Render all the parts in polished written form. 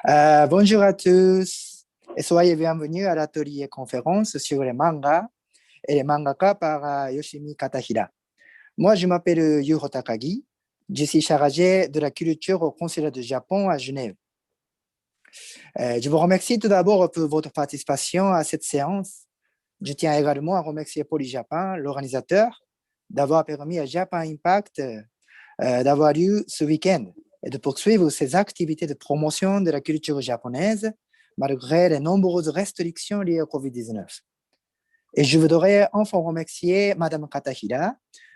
Bonjour à tous et soyez bienvenus à l'atelier conférence sur les mangas et les mangaka par Yoshimi Katahira. Moi, je m'appelle Yuho Takagi. Je suis chargé de la culture au consulat du Japon à Genève. Je vous remercie tout d'abord pour votre participation à cette séance. Je tiens également à remercier Polyjapan, l'organisateur, d'avoir permis à Japan Impact d'avoir lieu ce week-end et de poursuivre ses activités de promotion de la culture japonaise malgré les nombreuses restrictions liées au Covid-19. Et je voudrais enfin remercier Madame Katahira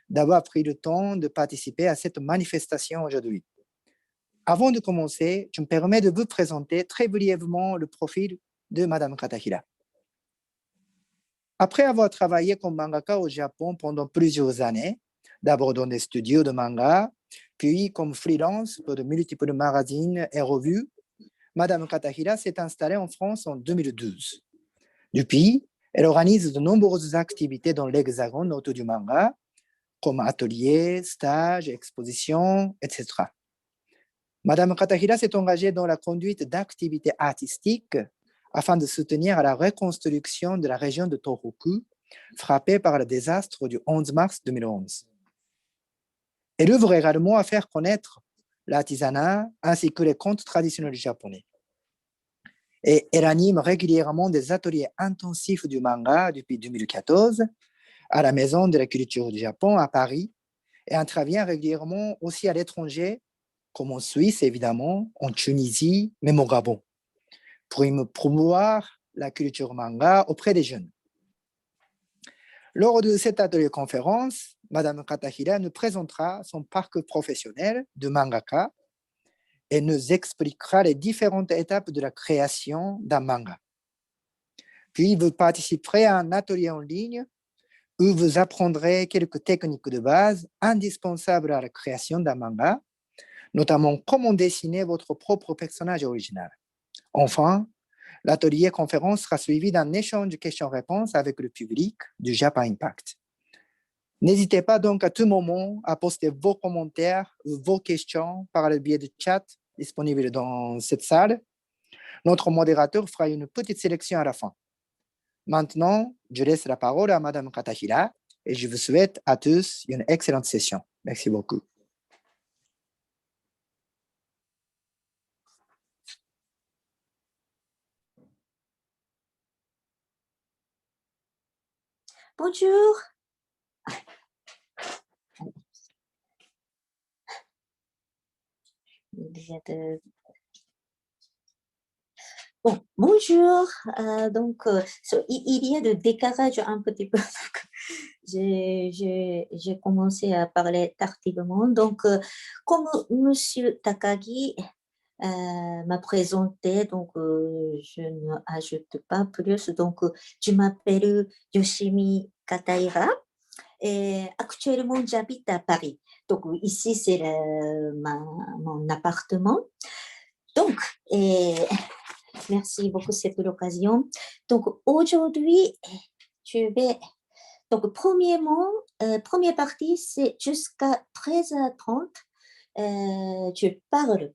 d'avoir pris le temps de participer à cette manifestation aujourd'hui. Avant de commencer, je me permets de vous présenter très brièvement le profil de Madame Katahira. Après avoir travaillé comme mangaka au Japon pendant plusieurs années, d'abord dans des studios de manga, puis comme freelance pour de multiples magazines et revues, Madame Katahira s'est installée en France en 2012. Depuis, elle organise de nombreuses activités dans l'Hexagone autour du manga, comme ateliers, stages, expositions, etc. Madame Katahira s'est engagée dans la conduite d'activités artistiques afin de soutenir la reconstruction de la région de Tohoku, frappée par le désastre du 11 mars 2011. Elle œuvre également à faire connaître l'artisanat ainsi que les contes traditionnels japonais. Et elle anime régulièrement des ateliers intensifs du manga depuis 2014 à la Maison de la Culture du Japon à Paris et intervient régulièrement aussi à l'étranger, comme en Suisse évidemment, en Tunisie, même au Gabon, pour promouvoir la culture manga auprès des jeunes. Lors de cet atelier conférence, Madame Katahira nous présentera son parcours professionnel de mangaka et nous expliquera les différentes étapes de la création d'un manga. Puis, vous participerez à un atelier en ligne où vous apprendrez quelques techniques de base indispensables à la création d'un manga, notamment comment dessiner votre propre personnage original. Enfin, l'atelier conférence sera suivi d'un échange de questions-réponses avec le public du Japan Impact. N'hésitez pas donc à tout moment à poster vos commentaires ou vos questions par le biais de chat disponible dans cette salle. Notre modérateur fera une petite sélection à la fin. Maintenant, je laisse la parole à Madame Katahira et je vous souhaite à tous une excellente session. Merci beaucoup. Bonjour. Bon, bonjour. Il y a de décalage un petit peu. J'ai commencé à parler tardivement. Donc, comme Monsieur Takagi m'a présenté, donc je n'ajoute pas plus. Donc, je m'appelle Yoshimi Katahira et actuellement j'habite à Paris. Donc, ici, c'est mon appartement. Donc, merci beaucoup, c'est l'occasion. Donc, aujourd'hui, je vais... Donc, première partie, c'est jusqu'à 13h30. Je parle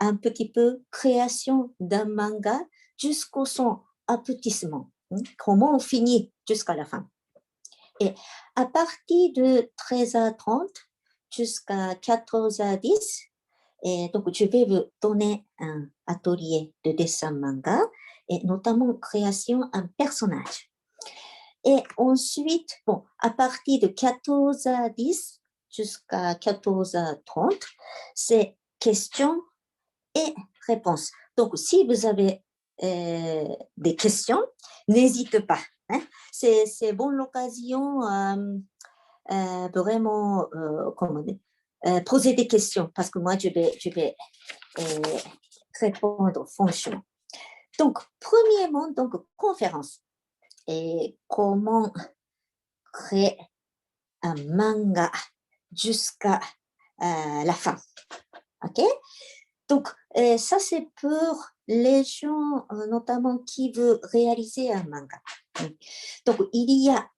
un petit peu création d'un manga jusqu'au son aboutissement. Comment on finit jusqu'à la fin. Et à partir de 13h30 jusqu'à 14h10, et donc je vais vous donner un atelier de dessin manga et notamment création d'un personnage. Et ensuite, bon, à partir de 14h10 jusqu'à 14h30, c'est questions et réponses. Donc, si vous avez des questions, n'hésitez pas. Hein? C'est bon l'occasion vraiment poser des questions parce que moi, je vais répondre franchement. Donc, premièrement, donc, conférence. Et comment créer un manga jusqu'à la fin. OK? Donc, ça, c'est pour les gens, notamment, qui veulent réaliser un manga. Donc, il y a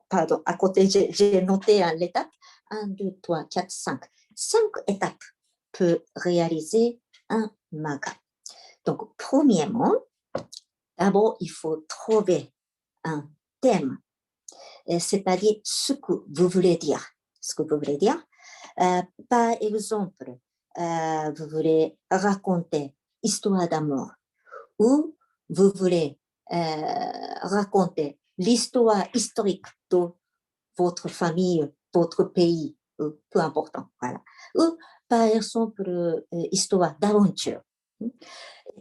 pardon, à côté, j'ai noté l'étape. 1, 2, 3, 4, 5. 5 étapes pour réaliser un manga. Donc, premièrement, d'abord, il faut trouver un thème, c'est-à-dire ce que vous voulez dire. Ce que vous voulez dire. Par exemple, vous voulez raconter histoire d'amour ou vous voulez raconter l'histoire historique de votre famille, votre pays, peu importe. Voilà. Ou par exemple, histoire d'aventure.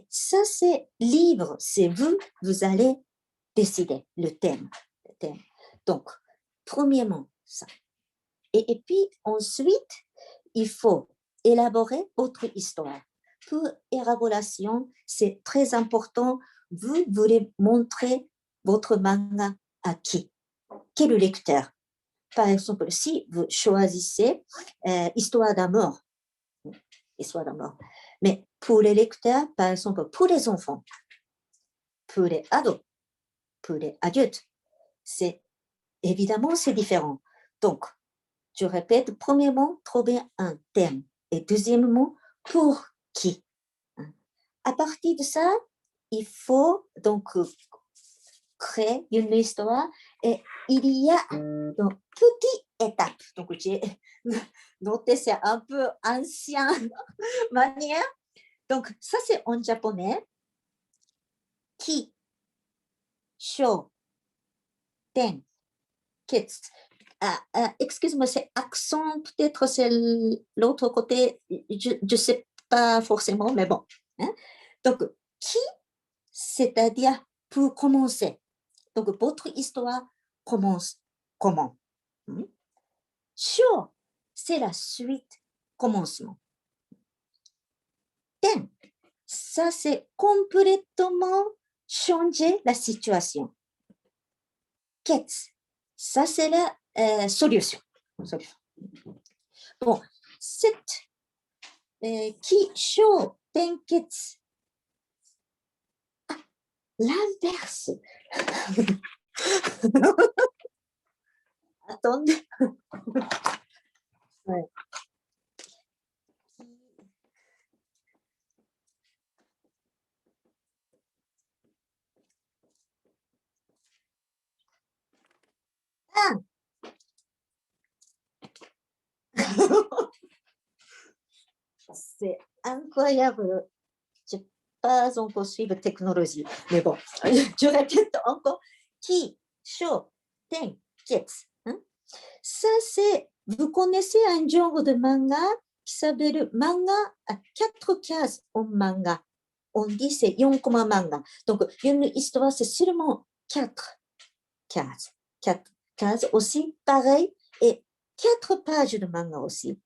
Ça, c'est libre, c'est vous, vous allez décider le thème. Donc, premièrement, ça. Et puis, ensuite, il faut élaborer votre histoire. Pour élaboration, c'est très important. Vous voulez montrer votre manga à qui? Quel lecteur? Par exemple, si vous choisissez histoire d'amour, mais pour les lecteurs, par exemple, pour les enfants, pour les ados, pour les adultes, c'est évidemment c'est différent. Donc, je répète, premièrement, trouver un thème et deuxièmement, pour qui? À partir de ça, il faut donc créer une histoire et il y a donc petites étapes. Donc, j'ai noté, c'est un peu ancien manière. Donc, ça c'est en japonais. Ki, sho, ten, ketsu. Excuse-moi, c'est accent, peut-être c'est l'autre côté, je ne sais pas forcément, mais bon. Hein? Donc, qui, c'est-à-dire pour commencer. Donc, votre histoire commence comment? Sho, c'est la suite, commencement. Ten, ça c'est complètement changer la situation. Ketsu, ça c'est la solution. Bon, cette qui, sho, ten, ketsu. L'inverse. Attendez. Ouais. Ah. C'est incroyable. Je n'ai pas encore suivi la technologie. Mais bon, je répète encore. Ki, sho, ten, ketsu. Ça, c'est, vous connaissez un genre de manga qui s'appelle manga à 4 cases en manga. On dit c'est 4 コマ manga. Donc, une histoire, c'est seulement 4 cases. 4 cases aussi, pareil. Et 4 pages de manga aussi.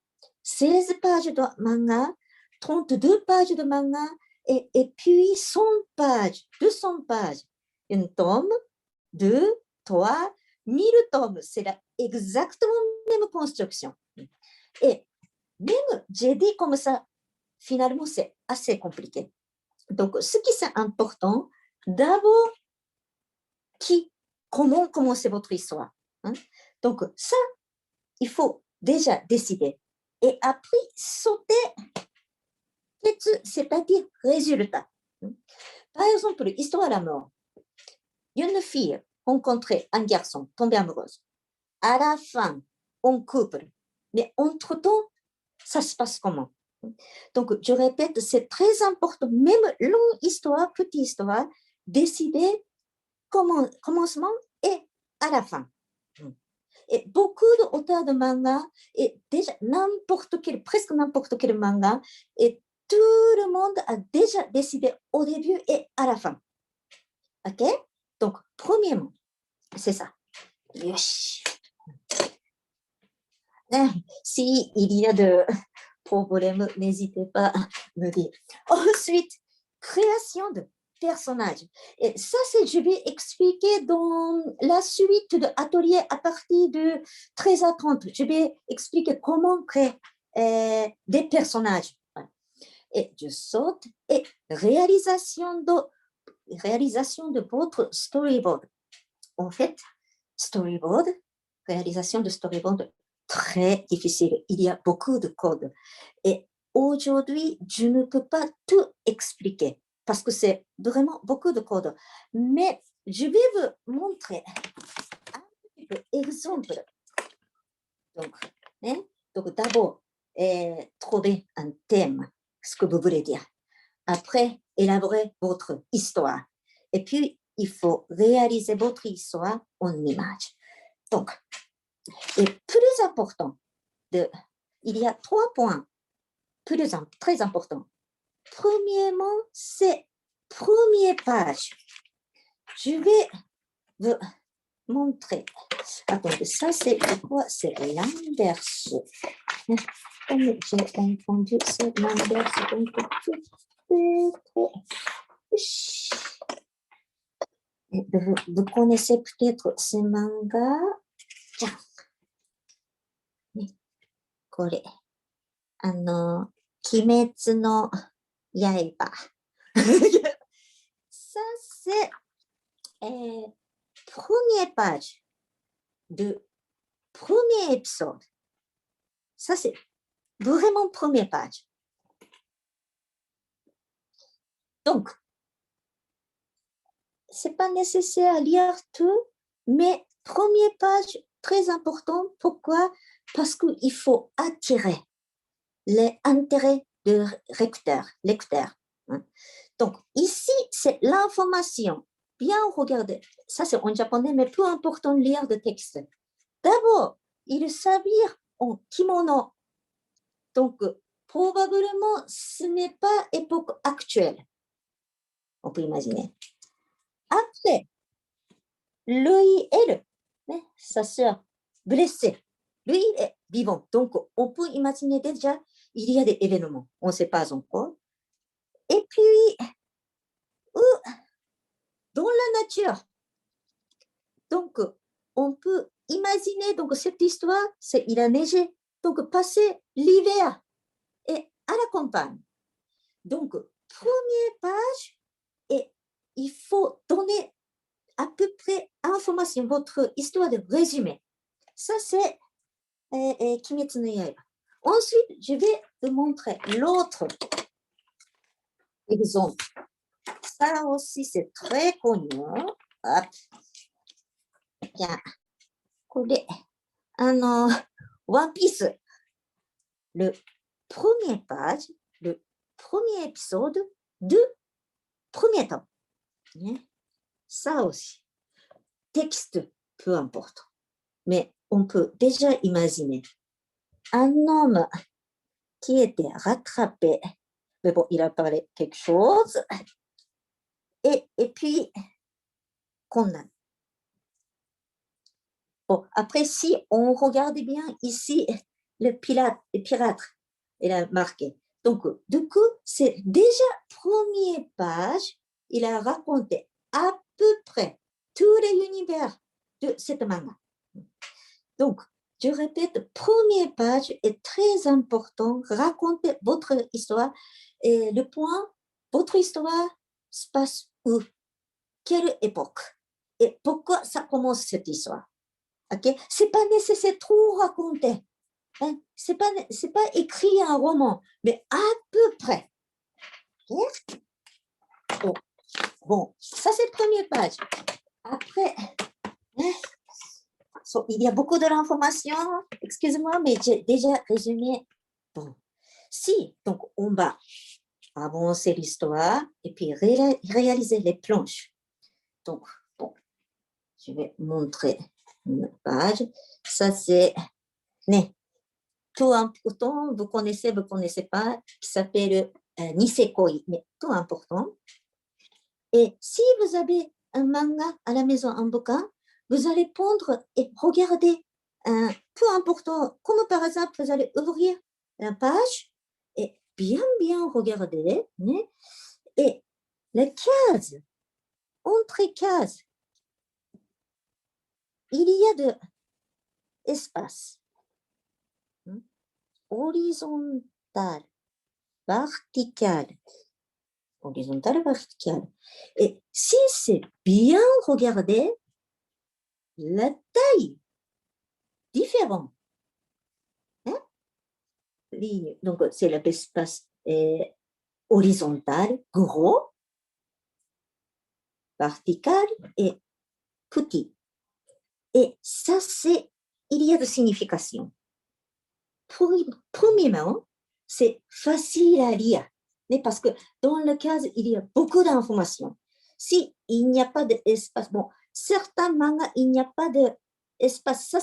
16 pages de manga, 32 pages de manga, et puis 100 pages, 200 pages. Une tome, 2, 3, 1000 tomes. C'est exactement la même construction. Et même, j'ai dit comme ça, finalement, c'est assez compliqué. Donc, ce qui est important, d'abord, comment commencer votre histoire. Hein? Donc, ça, il faut déjà décider. Et après, sauter, c'est-à-dire résultat. Par exemple, histoire d'amour. Une fille rencontrait un garçon, tombée amoureuse. À la fin, on couple. Mais entre-temps, ça se passe comment? Donc, je répète, c'est très important, même longue histoire, petite histoire, décider commencement et à la fin. Et beaucoup d'auteurs de manga, et déjà presque n'importe quel manga, et tout le monde a déjà décidé au début et à la fin. OK? Donc, premièrement, c'est ça. Yoshi. Si il y a de problèmes, n'hésitez pas à me dire. Ensuite, création de personnages. Et ça, je vais expliquer dans la suite de l'atelier à partir de 13h30. Je vais expliquer comment créer des personnages. Et je saute. Et réalisation de votre storyboard. En fait, réalisation de storyboard, très difficile. Il y a beaucoup de codes. Et aujourd'hui, je ne peux pas tout expliquer parce que c'est vraiment beaucoup de codes. Mais je vais vous montrer un petit peu exemple. Donc, hein, donc d'abord, trouver un thème, ce que vous voulez dire. Après, élaborer votre histoire. Et puis, il faut réaliser votre histoire en image. Donc, et plus important, il y a 3 points très importants. Premièrement, c'est première page. Je vais vous montrer. Attendez, ça c'est quoi? C'est l'inverse. Comme j'ai entendu, c'est l'inverse. Donc, vous connaissez peut-être ce manga. Koれ、鬼滅の刃。Ça, c'est première page du premier épisode. Ça, c'est vraiment première page. Donc, c'est pas nécessaire à lire tout, mais première page, très important. Pourquoi? Parce qu'il faut attirer l'intérêt du lecteur. Donc, ici, c'est l'information. Bien regarder. Ça, c'est en japonais, mais peu important de lire le texte. D'abord, il s'habille en kimono. Donc, probablement, ce n'est pas époque actuelle. On peut imaginer. Après, lui, elle, sa sœur, blessée. Lui, il est vivant. Donc, on peut imaginer déjà, il y a des événements. On ne sait pas encore. Et puis, dans la nature. Donc, on peut imaginer donc, cette histoire, c'est il a neigé. Donc, passer l'hiver et à la campagne. Donc, première page, et il faut donner à peu près information, votre histoire de résumé. Ça, c'est Kimetsu no Yaiba. Ensuite, je vais vous montrer l'autre exemple. Ça aussi, c'est très connu. Hop. Tiens, One Piece. Le premier page, le premier épisode du premier temps. Ça aussi. Texte, peu importe. Mais on peut déjà imaginer un homme qui était rattrapé. Mais bon, il a parlé quelque chose. Et puis, condamné. Bon, après, si on regarde bien ici, le pirate, il a marqué. Donc, du coup, c'est déjà première page, il a raconté à peu près tous les univers de cette manga. Donc, je répète, première page est très important, racontez votre histoire. Et le point, votre histoire se passe où? Quelle époque? Et pourquoi ça commence cette histoire? Okay? Ce n'est pas nécessaire de trop raconter. Hein? Ce n'est pas écrit un roman, mais à peu près. Okay? Bon, ça c'est la première page. Après, il y a beaucoup de l'information. Excusez-moi, mais j'ai déjà résumé. Bon, si, donc on va avancer l'histoire et puis réaliser les planches. Donc, bon, je vais montrer une page. Ça c'est tout important, vous connaissez pas, qui s'appelle Nisekoi, mais tout important. Et si vous avez un manga à la maison, un bouquin, vous allez prendre et regarder peu important, comme par exemple, vous allez ouvrir la page et bien regarder. Et les cases, entre cases, il y a de espace. Horizontal, vertical. Horizontal, vertical. Et si c'est bien regardé, la taille différente. Hein? ligne. Donc, c'est l'espace horizontal, gros, vertical et petit. Et ça, il y a de signification. Premièrement, c'est facile à lire, mais parce que dans le cas, il y a beaucoup d'informations. Si il n'y a pas d'espace, bon, certains mangas, il n'y a pas d'espace. Ça,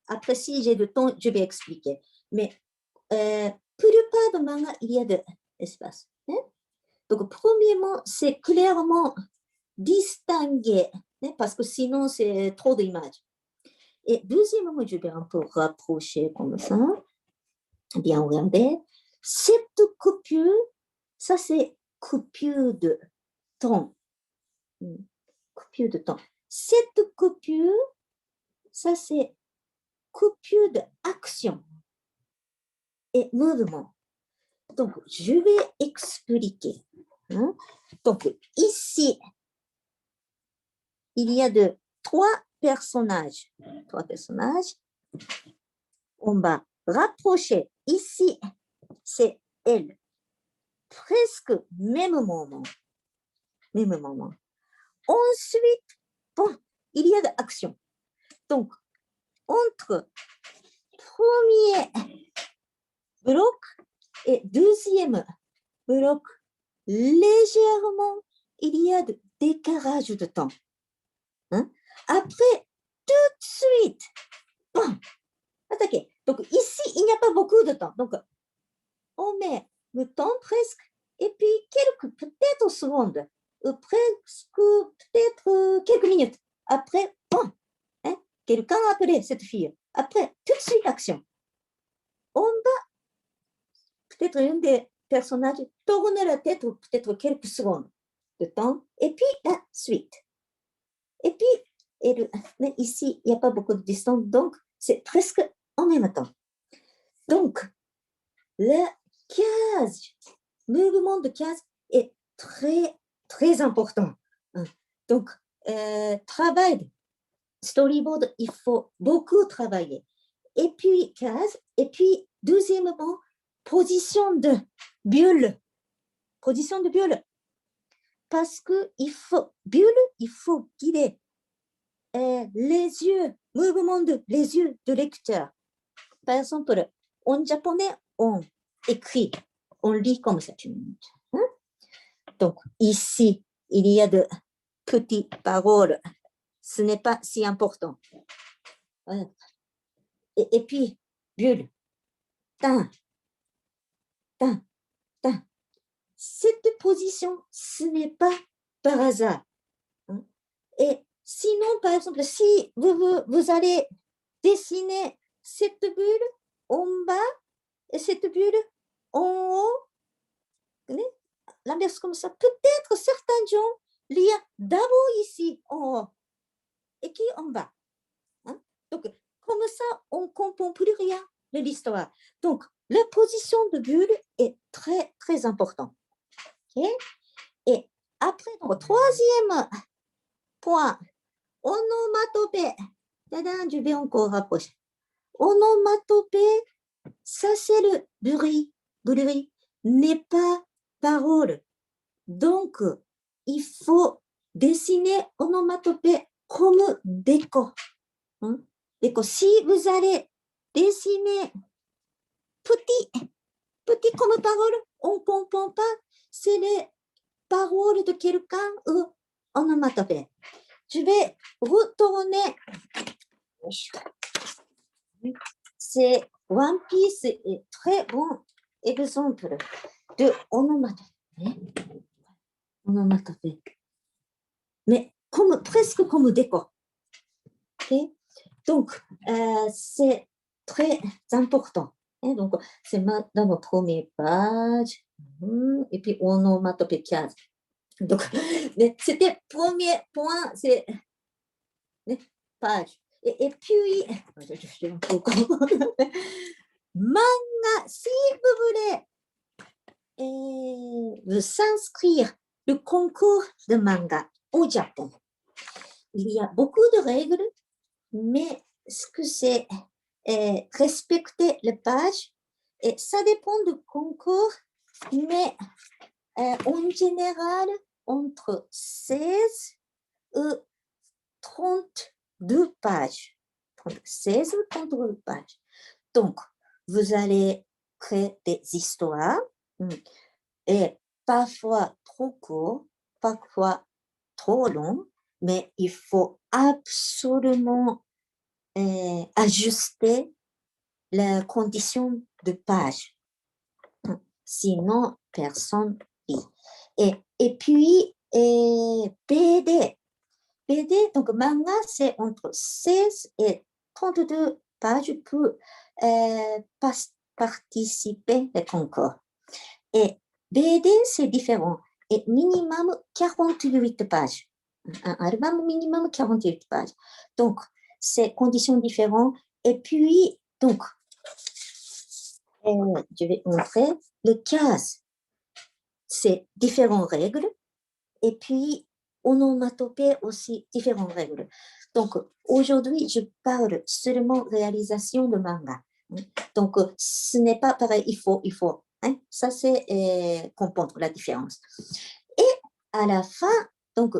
après, si j'ai du temps, je vais expliquer. Mais plupart de mangas, il y a de l'espace. Hein? Donc, premièrement, c'est clairement distingué, hein, parce que sinon, c'est trop d'images. Et deuxièmement, je vais un peu rapprocher comme ça. Bien regarder. Cette coupure, ça c'est coupure de temps. Coupure de temps. Cette coupure, ça c'est coupure d'action et mouvement. Donc, je vais expliquer. Hein? Donc, ici, il y a trois personnages. On va rapprocher. Ici, c'est elle. Presque même moment. Ensuite, bon, il y a de l'action. Donc, entre premier bloc et deuxième bloc, légèrement, il y a de décalage de temps. Hein? Après, tout de suite, bon, attaquez. Donc, ici, il n'y a pas beaucoup de temps. Donc, on met le temps presque, et puis peut-être secondes, presque, peut-être quelques minutes. Après, bon, hein, quelqu'un a appelé cette fille. Après, tout de suite, action. On va, peut-être un des personnages tourner la tête, ou peut-être quelques secondes de temps, et puis la suite. Et puis, mais ici, il n'y a pas beaucoup de distance, donc c'est presque en même temps. Donc, la case, mouvement de case est très, très important. Donc, travail, storyboard, il faut beaucoup travailler. Et puis, case, et puis, deuxièmement, position de bulle. Position de bulle. Parce que bulle, il faut guider les yeux, mouvement les yeux de lecteur. Par exemple, en japonais, on écrit, on lit comme ça. Hein? Donc, ici, il y a de petites paroles. Ce n'est pas si important. Et puis, bulle. Cette position, ce n'est pas par hasard. Hein? Et sinon, par exemple, si vous allez dessiner cette bulle en bas et cette bulle en haut, l'inverse comme ça, peut-être certains gens lire d'abord ici en haut et puis en bas. Hein? Donc, comme ça, on ne comprend plus rien de l'histoire. Donc, la position de bulle est très, très importante. Okay? Et après, donc, troisième point, onomatopée. Je vais encore rapprocher. Onomatopée, ça c'est le bruit. Bruit n'est pas parole. Donc, il faut dessiner onomatopée comme déco. Hein? Déco. Si vous allez dessiner petit comme parole, on ne comprend pas. C'est les paroles de quelqu'un ou onomatopée. Je vais retourner. C'est One Piece est très bon exemple de onomatopée. Mais presque comme décor. Okay? Donc, c'est très important. Et donc, c'est dans la première page. Et puis, onomatopée 15. Donc, c'était premier point, c'est page. Et puis, manga, si vous voulez vous s'inscrire le concours de manga au Japon, il y a beaucoup de règles, mais ce que c'est respecter les pages, Et ça dépend du concours, mais en général, entre 16 et 32 pages. 16 ou 32 pages. Donc, vous allez créer des histoires et parfois trop court, parfois trop long, mais il faut absolument ajuster la condition de page. Sinon, personne lit. Et puis, BD. BD, donc manga, c'est entre 16 et 32 pages pour participer au concours. Et BD, c'est différent. Et minimum 48 pages. Un album minimum 48 pages. Donc, c'est conditions différentes. Et puis, donc, je vais montrer le 15. C'est différentes règles. Et puis, onomatopée aussi, différentes règles. Donc, aujourd'hui, je parle seulement réalisation de manga. Donc, ce n'est pas pareil, il faut. Hein? Ça, c'est comprendre la différence. Et à la fin, donc,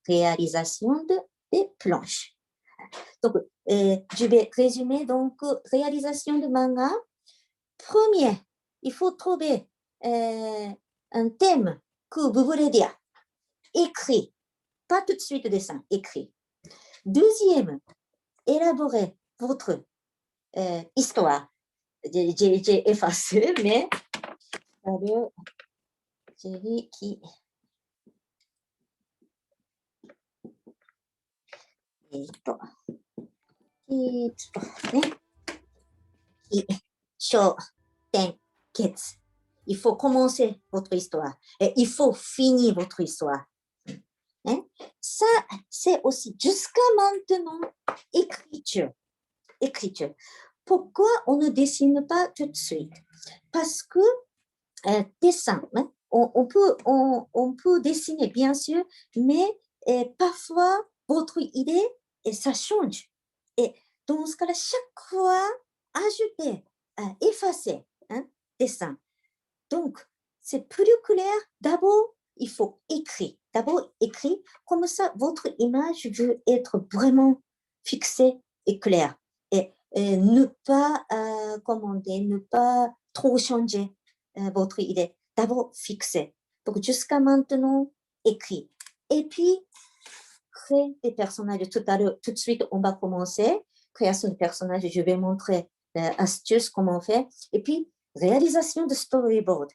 réalisation des planches. Donc, je vais résumer. Donc, réalisation de manga. Premier, il faut trouver un thème que vous voulez dire. Écrit, pas tout de suite dessin, écrit. Deuxième, élaborer votre histoire. J'ai effacé, mais j'ai qui il faut commencer votre histoire et il faut finir votre histoire. Hein? Ça, c'est aussi jusqu'à maintenant écriture. Pourquoi on ne dessine pas tout de suite? Parce que dessin, hein? on peut dessiner bien sûr, mais parfois votre idée, ça change. Et dans ce cas-là, chaque fois, ajouter, effacer, hein, dessin. Donc, c'est plus clair. D'abord, il faut écrire. Comme ça, votre image veut être vraiment fixée et claire. Et ne pas, ne pas trop changer votre idée. D'abord, fixer. Donc, jusqu'à maintenant, écrit. Et puis, créer des personnages. Tout de suite, on va commencer. Création de personnages, je vais montrer astuce, comment on fait. Et puis, réalisation de storyboard.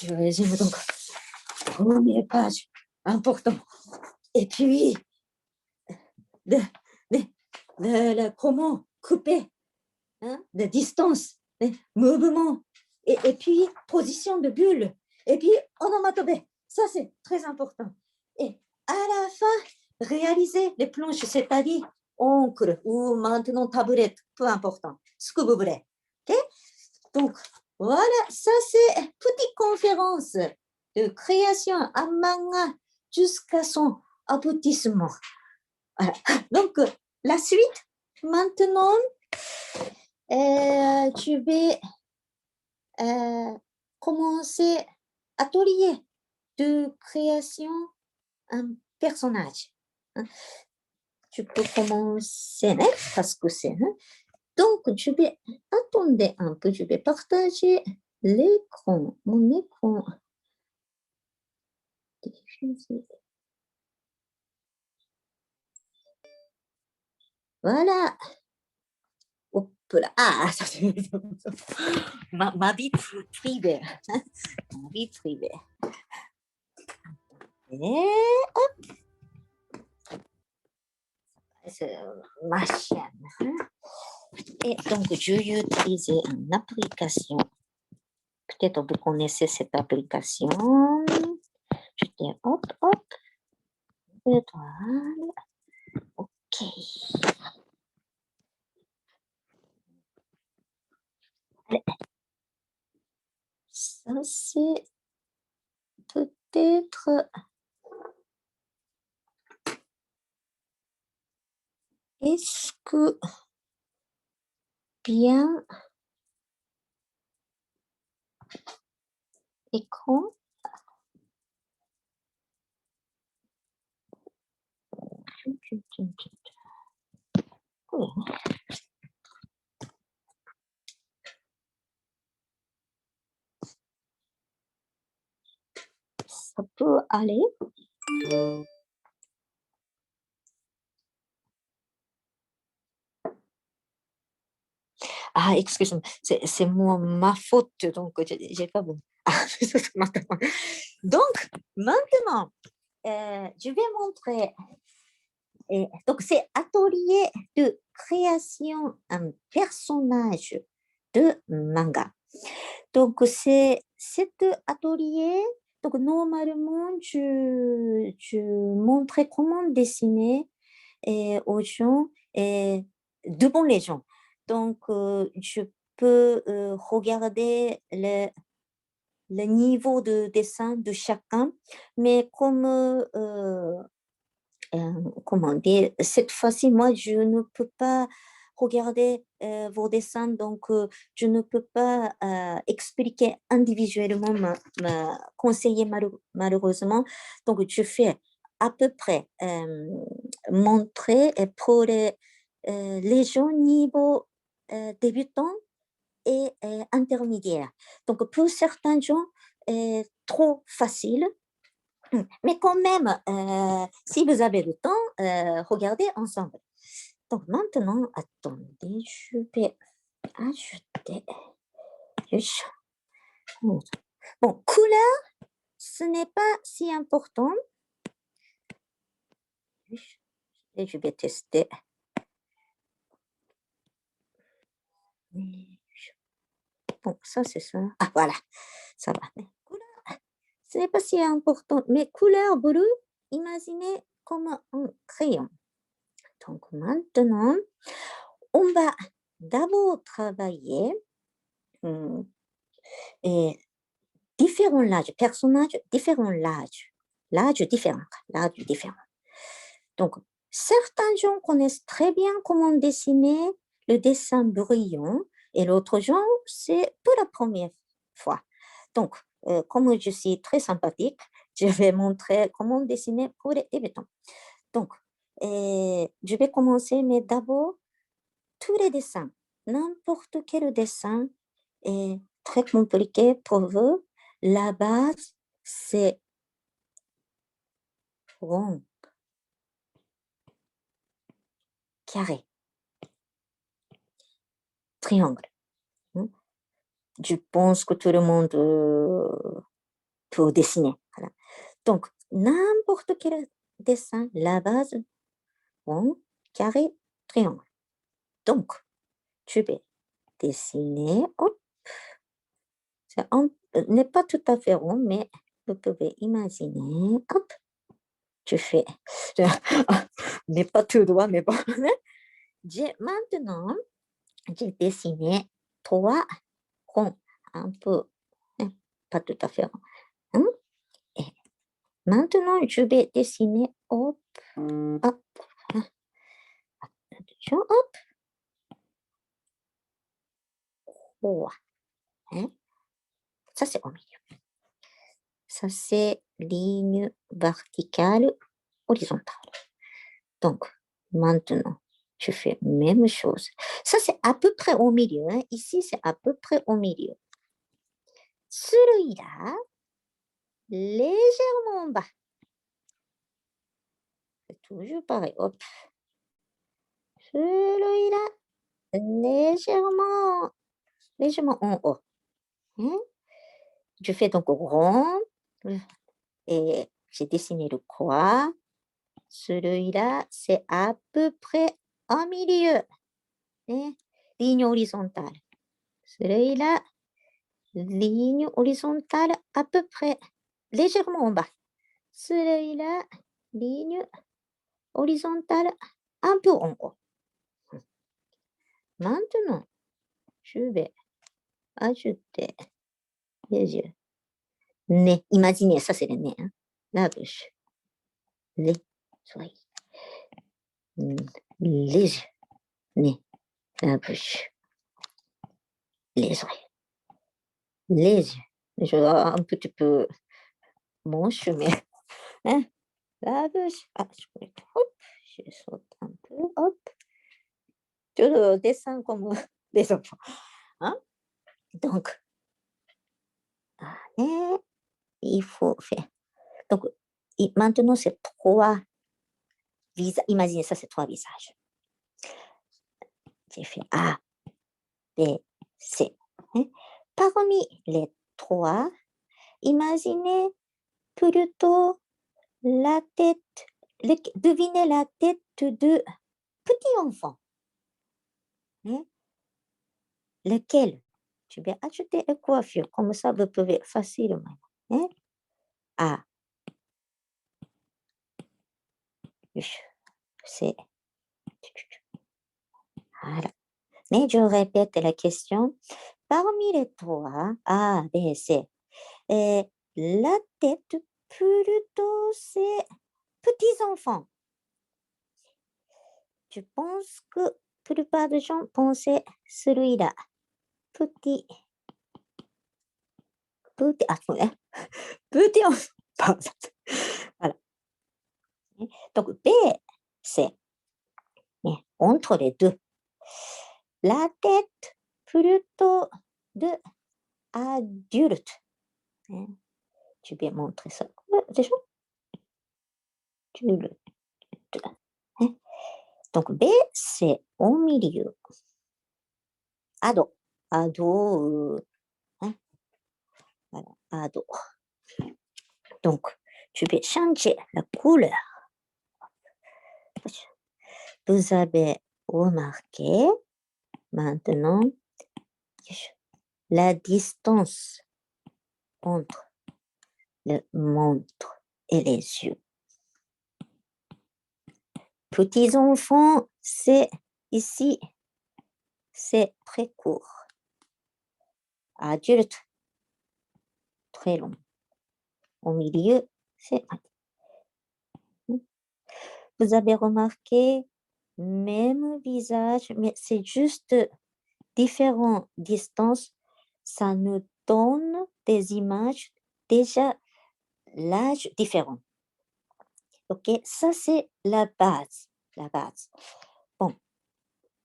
Je résume donc. Première page, important. Et puis, comment couper, hein, de distance, mouvement, et puis position de bulle, et puis onomatopée. Ça, c'est très important. Et à la fin, réaliser les planches, c'est-à-dire encre ou maintenant tablette, peu important, ce que vous voulez. Okay? Donc, voilà, ça, c'est une petite conférence de création à manga jusqu'à son aboutissement. Voilà. Donc, la suite, maintenant, je vais commencer atelier de création un personnage. Tu peux commencer, hein, parce que c'est... Hein. Donc, je vais attendre un peu, je vais partager l'écran, mon écran. Voilà. Hop là. Ah, ça c'est ma vie privée. Ma vie privée. Et hop. C'est ma chaîne. Et donc, je vais utiliser une application. Peut-être vous connaissez cette application. Je dis hop, hop. Étoile. OK. Allez. Ça, c'est peut-être... Est-ce que bien écran. Ça peut aller. Ah, excuse-moi, c'est ma faute, donc j'ai pas bon. Ah, donc, maintenant, je vais montrer. Donc, c'est atelier de création un personnage de manga. Donc, c'est cet atelier. Donc, normalement, je montrais comment dessiner aux gens devant les gens. Donc, je peux regarder le niveau de dessin de chacun, mais comme comment dire, cette fois-ci, moi, je ne peux pas regarder vos dessins, donc je ne peux pas expliquer individuellement, conseiller malheureusement. Donc, je fais à peu près montrer pour les gens niveau débutants et intermédiaires. Donc, pour certains gens, trop facile. Mais quand même, si vous avez le temps, regardez ensemble. Donc maintenant, attendez, je vais ajouter. Bon, couleur, ce n'est pas si important. Et je vais tester. Bon, ça c'est ça. Ah voilà, ça va. Couleur, ce n'est pas si important. Mais couleur bleue, imaginez comme un crayon. Donc maintenant, on va d'abord travailler et différents âges, personnages, différents âges, l'âge différent. Donc, certains gens connaissent très bien comment dessiner le dessin brillant et l'autre genre, c'est pour la première fois. Donc, comme je suis très sympathique, je vais montrer comment dessiner pour les débutants. Donc, je vais commencer, mais d'abord, tous les dessins, n'importe quel dessin est très compliqué pour vous. La base, c'est rond, carré, triangle. Je pense que tout le monde peut dessiner. Voilà. Donc, n'importe quel dessin, la base, rond, carré, triangle. Donc, je vais dessiner. Hop. N'est pas tout à fait rond, mais vous pouvez imaginer. Hop. Tu fais. N'est pas tout droit, mais bon. Maintenant, j'ai dessiné 3 ronds, un peu, pas tout à fait rond. Et maintenant, je vais dessiner, hop, hop, attention, hop, 3. Ça, c'est au milieu. Ça, c'est ligne verticale, horizontale. Donc, maintenant, je fais même chose. Ça, c'est à peu près au milieu. Ici, c'est à peu près au milieu. Celui-là, légèrement en bas. C'est toujours pareil. Hop. Celui-là, légèrement en haut. Je fais donc rond. Et j'ai dessiné le croix. Celui-là, c'est à peu près au milieu. Ligne horizontale. Celui-là, ligne horizontale à peu près, légèrement en bas. Celui-là, ligne horizontale un peu en haut. Maintenant, je vais ajouter les yeux. Nez. Imaginez, ça c'est le nez. La bouche. Les oreilles. Les yeux. Nez. La bouche. Les oreilles. les yeux. Je vois un petit peu moche, mais hein, la bouche. Ah, hop, je saute un peu, hop. Je descends comme des enfants. Hein? Donc, hein, il faut faire. Donc, maintenant, c'est 3 visages. Imaginez ça, c'est 3 visages. J'ai fait A, B, C. Hein? Parmi les 3, imaginez plutôt la tête, devinez la tête de petit enfant. Hein? Lequel? Je vais ajouter une coiffure, comme ça vous pouvez facilement. Hein? A, C. Voilà. Mais je répète la question. Parmi les 3, A, B, C, la tête plutôt c'est petits enfants. Je pense que la plupart des gens pensaient celui-là. Petit, petit enfant. Voilà. Donc, B, c'est entre les deux. La tête plutôt de adulte. Je vais montrer ça. Déjà, adulte. Donc, B, c'est au milieu. Ado. Ado. Voilà, ado. Donc, je vais changer la couleur. Vous avez remarqué maintenant la distance entre le montre et les yeux. Petits enfants, c'est ici, c'est très court. Adulte, très long. Au milieu, c'est... Vous avez remarqué, même visage, mais c'est juste différentes distances. Ça nous donne des images déjà l'âge différent. Ok, ça c'est la base. La base. Bon,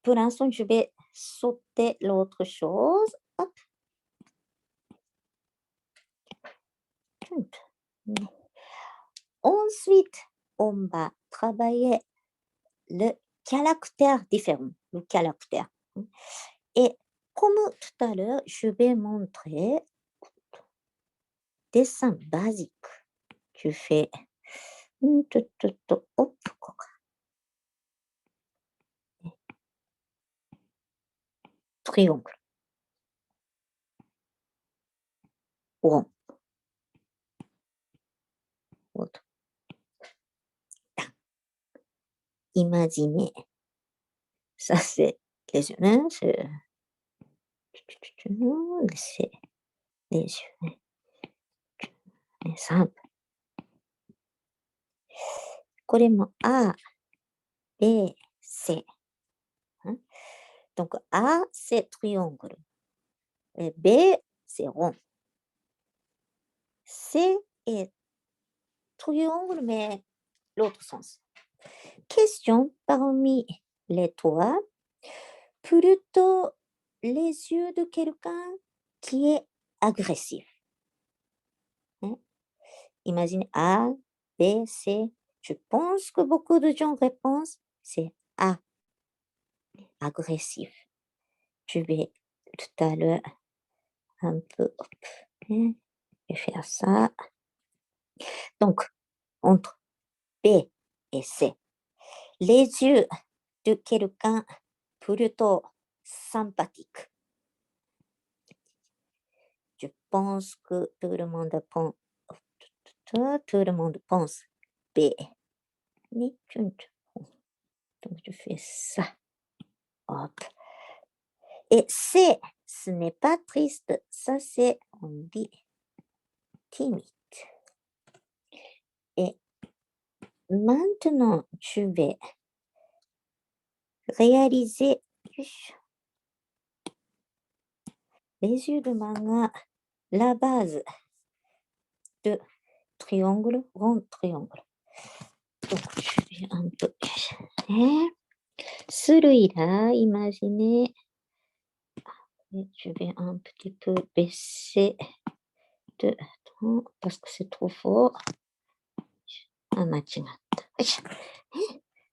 pour l'instant, je vais sauter l'autre chose. Hop. Ensuite, on va travailler le caractère différent. Le caractère. Et comme tout à l'heure, je vais montrer dessin basique. Je fais hop, triangle. Rond. Autre. Imaginez. Ça, c'est les yeux. Hein, c'est les yeux. C'est simple. これも A, B, C. Hein? Donc, A, c'est triangle. Et B, c'est rond. C est triangle, mais l'autre sens. Question parmi les 3. Plutôt les yeux de quelqu'un qui est agressif. Hein? Imaginez A, B, C. Je pense que beaucoup de gens répondent, c'est A, agressif. Je vais tout à l'heure un peu, hop, je vais faire ça. Donc, entre B et C, les yeux de quelqu'un plutôt sympathique. Je pense que tout le monde pense B. Donc, je fais ça. Hop. Et C, ce n'est pas triste. Ça, c'est, on dit, timide. Et maintenant, je vais réaliser les yeux de manga la base de triangle, rond triangle. Donc, je vais un peu. Celui-là, imaginez. Je vais un petit peu baisser de temps parce que c'est trop fort. Ah,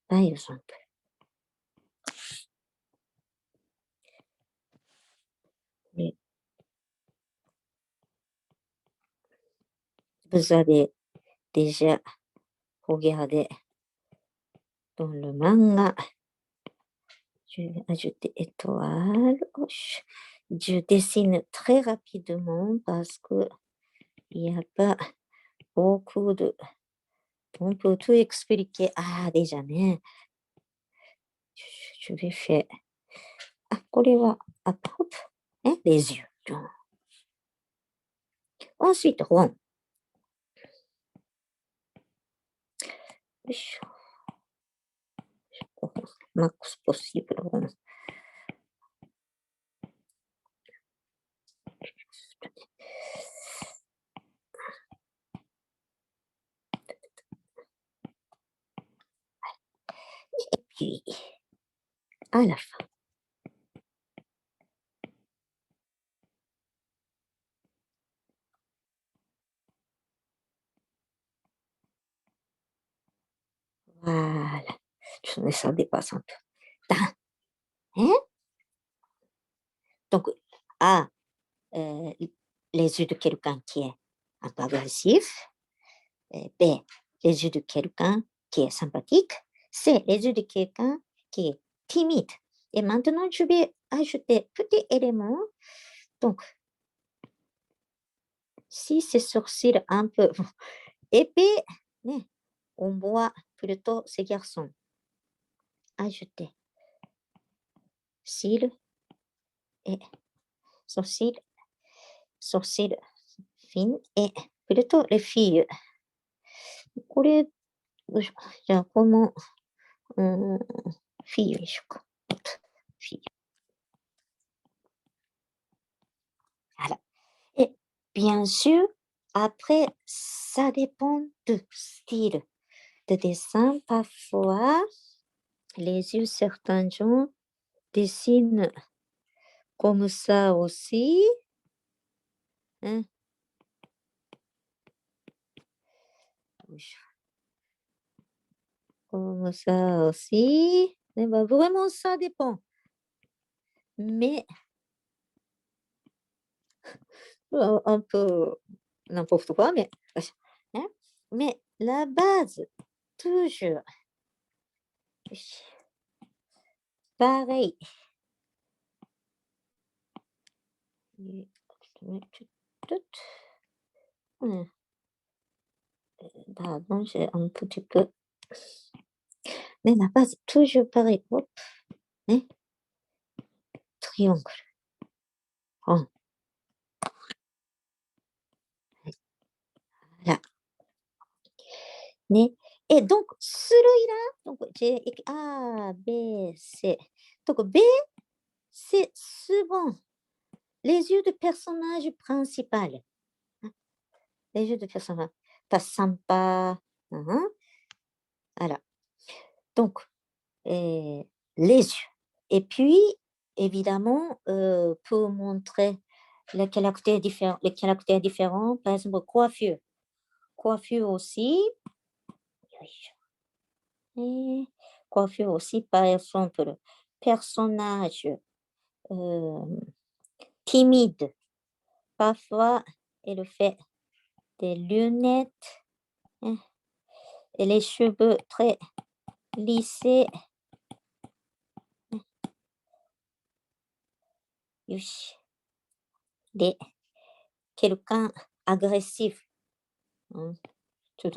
par exemple. Vous avez déjà regardé dans le manga. Je vais ajouter étoile. Je dessine très rapidement parce que il n'y a pas beaucoup de... On peut tout expliquer. Ah, déjà, né. Je vais faire... Ah, これは、hop, les yeux. Ensuite, rond. Max possible rond. Et puis, à la fin. Voilà. Ça dépasse un peu. Hein? Donc, A, les yeux de quelqu'un qui est un peu agressif. B, les yeux de quelqu'un qui est sympathique. C, les yeux de quelqu'un qui est timide. Et maintenant, je vais ajouter petit élément. Donc, si ces sourcils un peu épais, on voit plutôt ces garçons. Ajouter cils et sourcils fins et plutôt les filles. これ、じゃあ、この、フィーでしょうか。フィー。Voilà. Et bien sûr, après, ça dépend du style de dessin. Parfois, les yeux, certains gens dessinent comme ça aussi. Hein? Comme ça aussi. Mais bah, vraiment, ça dépend. Mais un peu n'importe quoi, mais, hein? Mais la base, toujours, pareil. Pardon, j'ai un petit peu. Mais la base, toujours pareil. Hop. Hein? Triangle. Oh. Voilà. Mais, et donc, celui-là, donc j'ai écrit A, B, C. Donc, B, c'est souvent les yeux du personnage principal. Les yeux du personnage. Pas sympa. Voilà. Donc, les yeux. Et puis, évidemment, pour montrer les caractères différents, par exemple, coiffure. Coiffure aussi. Et coiffure aussi, par exemple, personnage timide. Parfois, elle fait des lunettes et les cheveux très lissés. Quelqu'un agressif.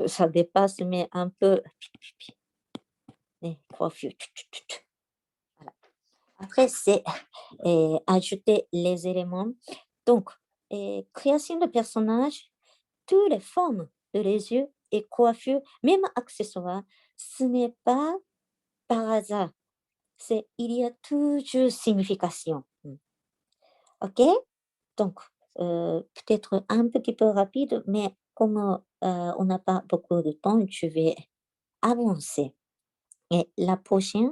Ça dépasse, mais un peu. Coiffure. Voilà. Après, c'est ajouter les éléments. Donc, création de personnages, toutes les formes de les yeux et coiffure, même accessoires, ce n'est pas par hasard. Il y a toujours signification. OK? Donc, peut-être un petit peu rapide, mais comme on n'a pas beaucoup de temps, je vais avancer. Et la prochaine,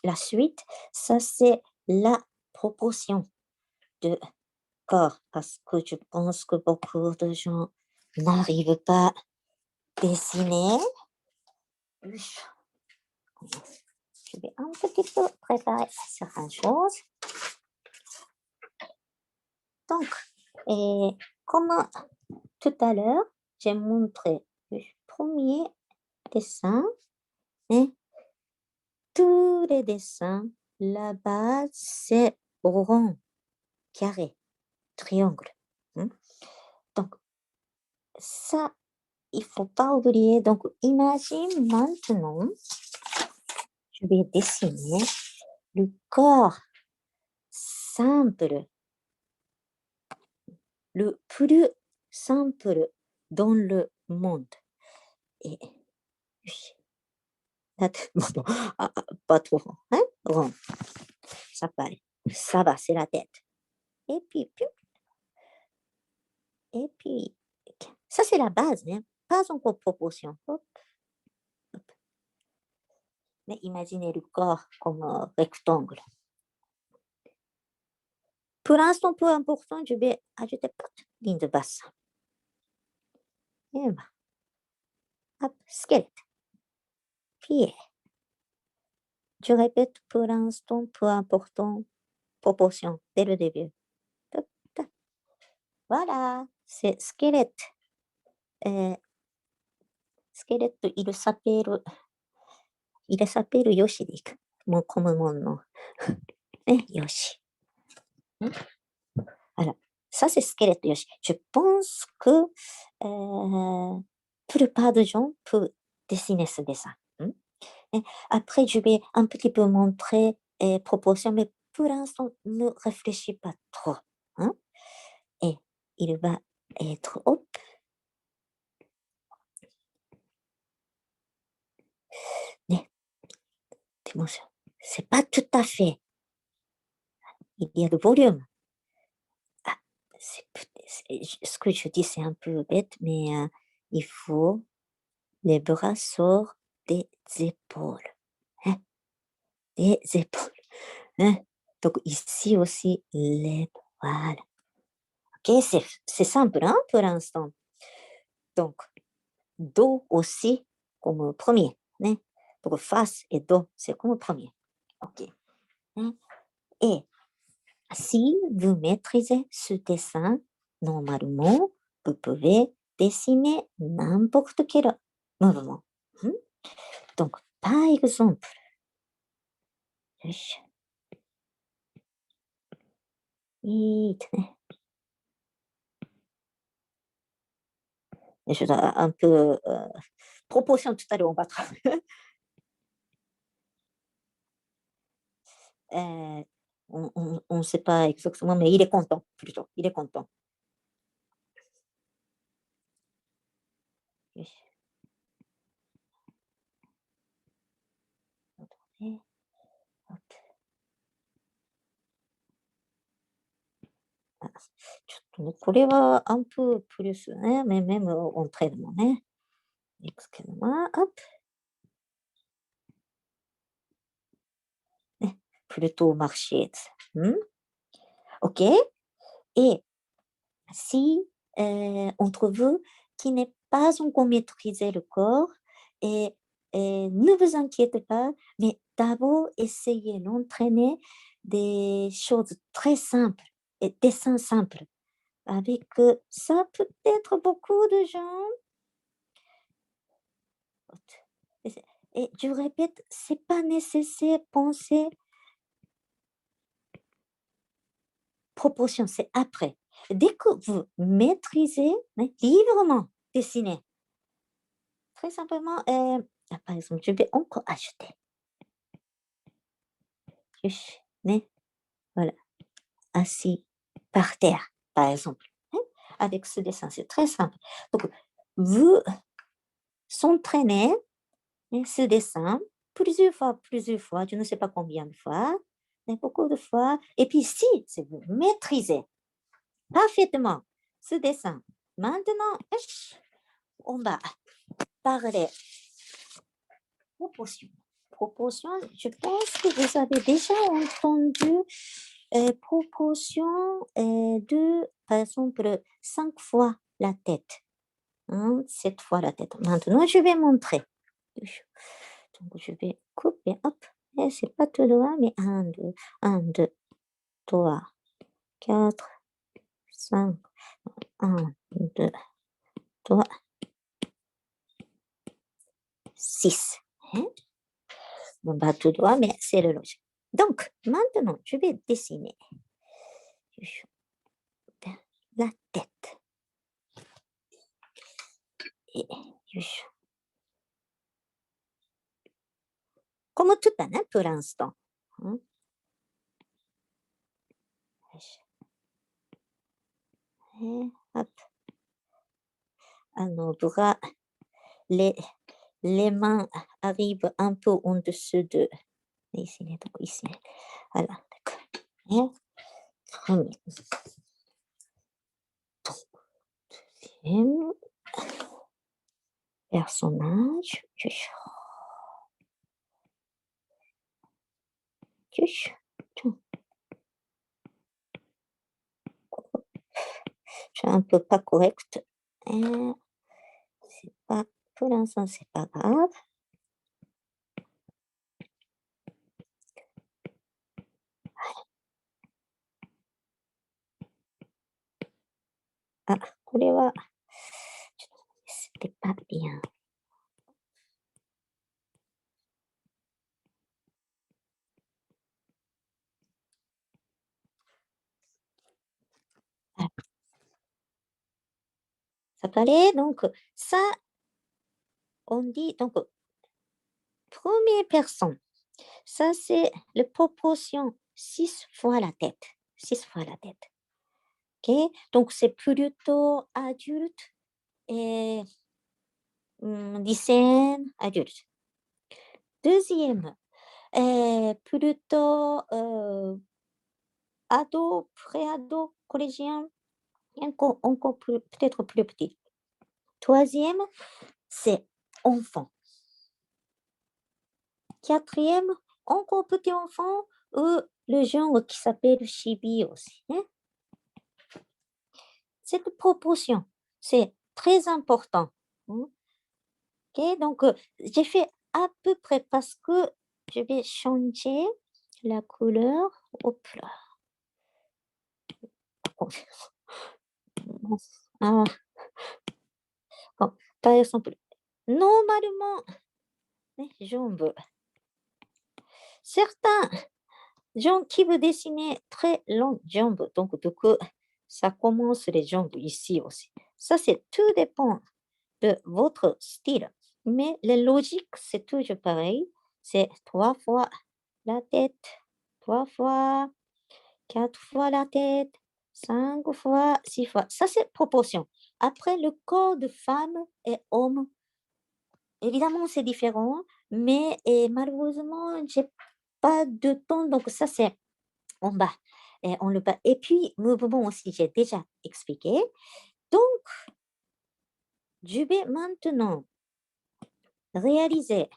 la suite, ça c'est la proportion de corps, parce que je pense que beaucoup de gens n'arrivent pas à dessiner. Je vais un petit peu préparer certaines choses. Donc, et comme tout à l'heure, j'ai montré le premier dessin. Et tous les dessins, la base, c'est rond, carré, triangle. Donc, ça, il ne faut pas oublier. Donc, imagine maintenant, je vais dessiner le corps simple, le plus simple dans le monde. Et pas trop, hein? Rond. Ça va, c'est la tête. Et puis, ça c'est la base, hein? Pas encore proportion. Hop, hop. Mais imaginez le corps comme un rectangle. Pour l'instant, peu important, je vais ajouter ligne de bassin. Et voilà. Hop, squelette. Pied. Je répète pour l'instant, peu important, proportion dès le début. Hop, hop. Voilà, c'est squelette. Squelette, il s'appelle Yoshiでいく。もうcomme mon nom. ね、Yoshi. Alors, ça c'est squelette Yoshi. Je pense que plupart de gens peuvent dessiner ce dessin. Et après, je vais un petit peu montrer proportion, mais pour l'instant, ne réfléchis pas trop. Hein? Et il va être hop. Mais c'est pas tout à fait. Il y a le volume. Ah, ce que je dis, c'est un peu bête, mais il faut les bras sortent des épaules. Hein? Des épaules. Hein? Donc ici aussi, les voilà. Ok, c'est simple hein, pour l'instant. Donc, dos aussi comme premier. Hein? Donc face et dos, c'est comme premier. Ok. Hein? Et si vous maîtrisez ce dessin, normalement, vous pouvez dessiner n'importe quel mouvement. Donc, par exemple, je dois un peu proportion tout à l'heure, on va travailler. On ne sait pas exactement, mais il est content plutôt. Il est content.これはアンププルスね、メモオントレードもね。Excuse-moi, hop. Plutôt marcher. Ok. Et si entre vous qui n'est pas encore maîtrisé le corps, et ne vous inquiétez pas, mais d'abord essayez d'entraîner des choses très simples et dessins simples. Avec ça, peut-être beaucoup de gens. Et je répète, c'est pas nécessaire penser proportion, c'est après. Dès que vous maîtrisez librement dessiner, très simplement, par exemple, je vais encore ajouter. Voilà, assis par terre, par exemple. Avec ce dessin, c'est très simple. Donc, vous s'entraînez ce dessin plusieurs fois, je ne sais pas combien de fois, mais beaucoup de fois. Et puis, si vous maîtrisez, Parfaitement. Sude-san. Maintenant, on va parler proportion. Proportion, je pense que vous avez déjà entendu proportion de, par exemple, 5 fois la tête. 7 fois la tête. Maintenant, je vais montrer. Donc, je vais couper. Hop. Et c'est pas tout droit, mais 1, 2, 1, 2, 3, 4, 5, 1, 2, 3, 6. Bon, pas tout droit, mais c'est le logique. Donc, maintenant, je vais dessiner la tête. Et comme tout à l'heure pour l'instant. Et hop. Nos bras, les mains arrivent un peu en dessous de. Ici, donc ici. Voilà, d'accord. Et premier. Deuxième personnage. Je suis un peu pas correcte. C'est pas, pour l'instant, c'est pas grave. Ah, これは、c'était pas bien. Ça paraît, donc, ça, on dit, donc, première personne. Ça, c'est la proportion 6 fois la tête. 6 fois la tête. OK? Donc, c'est plutôt adulte et lycéenne, adulte. Deuxième, plutôt ado, pré-ado, collégien, encore peut-être plus petit. Troisième, c'est enfant. Quatrième, encore petit enfant, ou le genre qui s'appelle chibi aussi. Cette proportion, c'est très important. OK, donc j'ai fait à peu près parce que je vais changer la couleur. Hop là. Ah. Bon, par exemple, normalement, jambes. Certains gens qui veulent dessiner très longues jambes, donc du coup, ça commence les jambes ici aussi. Ça, c'est tout dépend de votre style. Mais la logique, c'est toujours pareil. C'est 3 fois la tête, 3 fois, 4 fois la tête, 5 fois, 6 fois. Ça, c'est proportion. Après, le corps de femme et homme, évidemment, c'est différent, mais malheureusement, j'ai pas de temps, donc ça, c'est en bas. Et on le bas. Et puis, mouvement aussi, j'ai déjà expliqué. Donc, je vais maintenant réaliser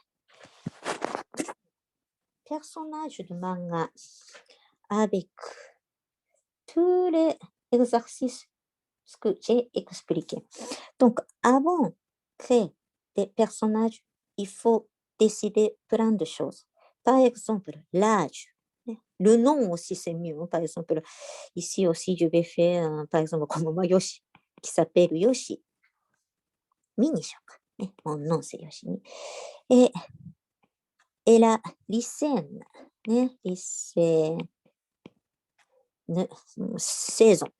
personnage de manga avec tous les exercices que j'ai expliqués. Donc, avant de créer des personnages, il faut décider plein de choses. Par exemple, l'âge. Le nom aussi, c'est mieux. Par exemple, ici aussi, je vais faire, par exemple, comme moi, Yoshi, qui s'appelle Yoshi. Mini-shock. Mon nom, c'est Yoshi. Et la lycéenne, lycéenne, 16 ans.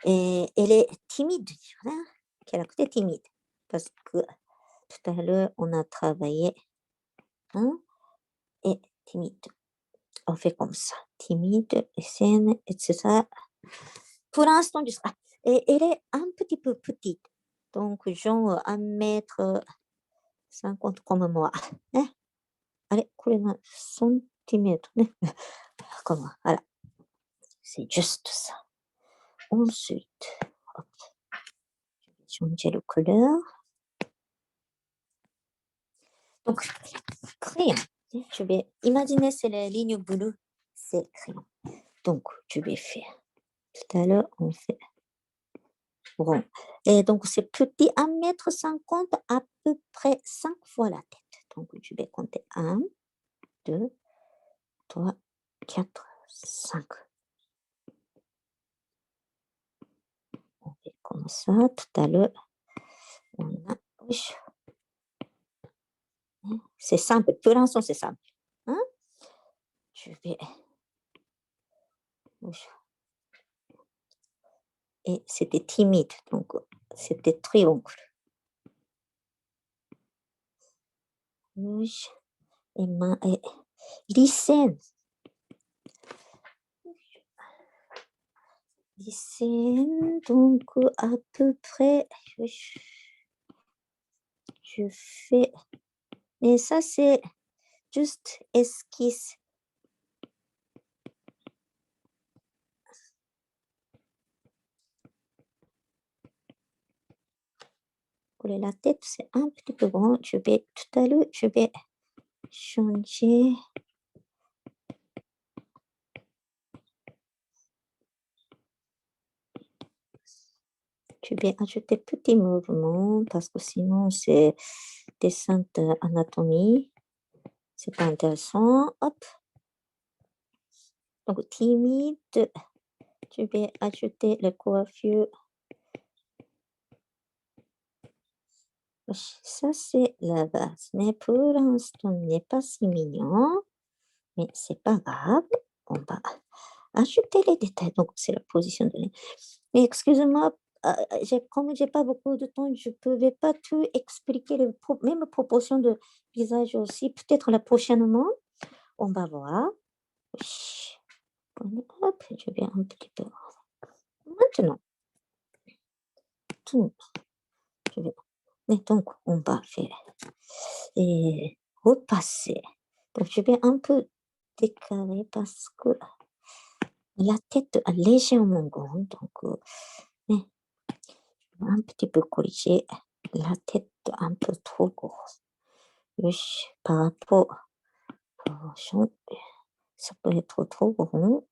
elle est timide, caractère timide. Parce que tout à l'heure, on a travaillé, et timide. On fait comme ça. Timide, lycéenne, etc. Pour l'instant, elle est un petit peu petite. Donc, genre 1 m 50 comme moi. あれこれが、centimètres. Comment? Voilà. C'est juste ça. Ensuite, hop, je vais changer le couleur. Donc, crayon. Je vais imaginer c'est la ligne bleue, c'est crayon. Donc, je vais faire. Tout à l'heure, on fait rond. Et donc, c'est petit 1,50 m, à peu près 5 fois la tête. Donc, je vais compter 1, 2, 3, 4, 5. On fait comme ça. Tout à l'heure, on a. C'est simple. Pour l'instant, c'est simple. Hein? Je vais. Et c'était timide. Donc, c'était triangle. Et lycéenne. Lycéenne, donc à peu près, je fais, et ça c'est juste esquisse. Pour la tête, c'est un petit peu grand. Je vais, tout à l'heure, je vais changer. Je vais ajouter petit mouvement parce que sinon c'est dessin d'anatomie. C'est pas intéressant. Hop. Donc timide. Je vais ajouter la coiffure. Ça, c'est la base. Mais pour l'instant, il n'est pas si mignon. Mais c'est pas grave. On va ajouter les détails. Donc, c'est la position de l'œil. Mais excusez-moi, comme j'ai pas beaucoup de temps, je ne pouvais pas tout expliquer, les même proportion de visage aussi. Peut-être la prochainement, on va voir. Hop, je vais un petit peu. Maintenant, je vais. Et donc, on va faire et repasser. Donc, je vais un peu décaler parce que la tête est légèrement grande. Donc, un petit peu corriger la tête un peu trop grosse. Par rapport au champ, ça peut être trop grand.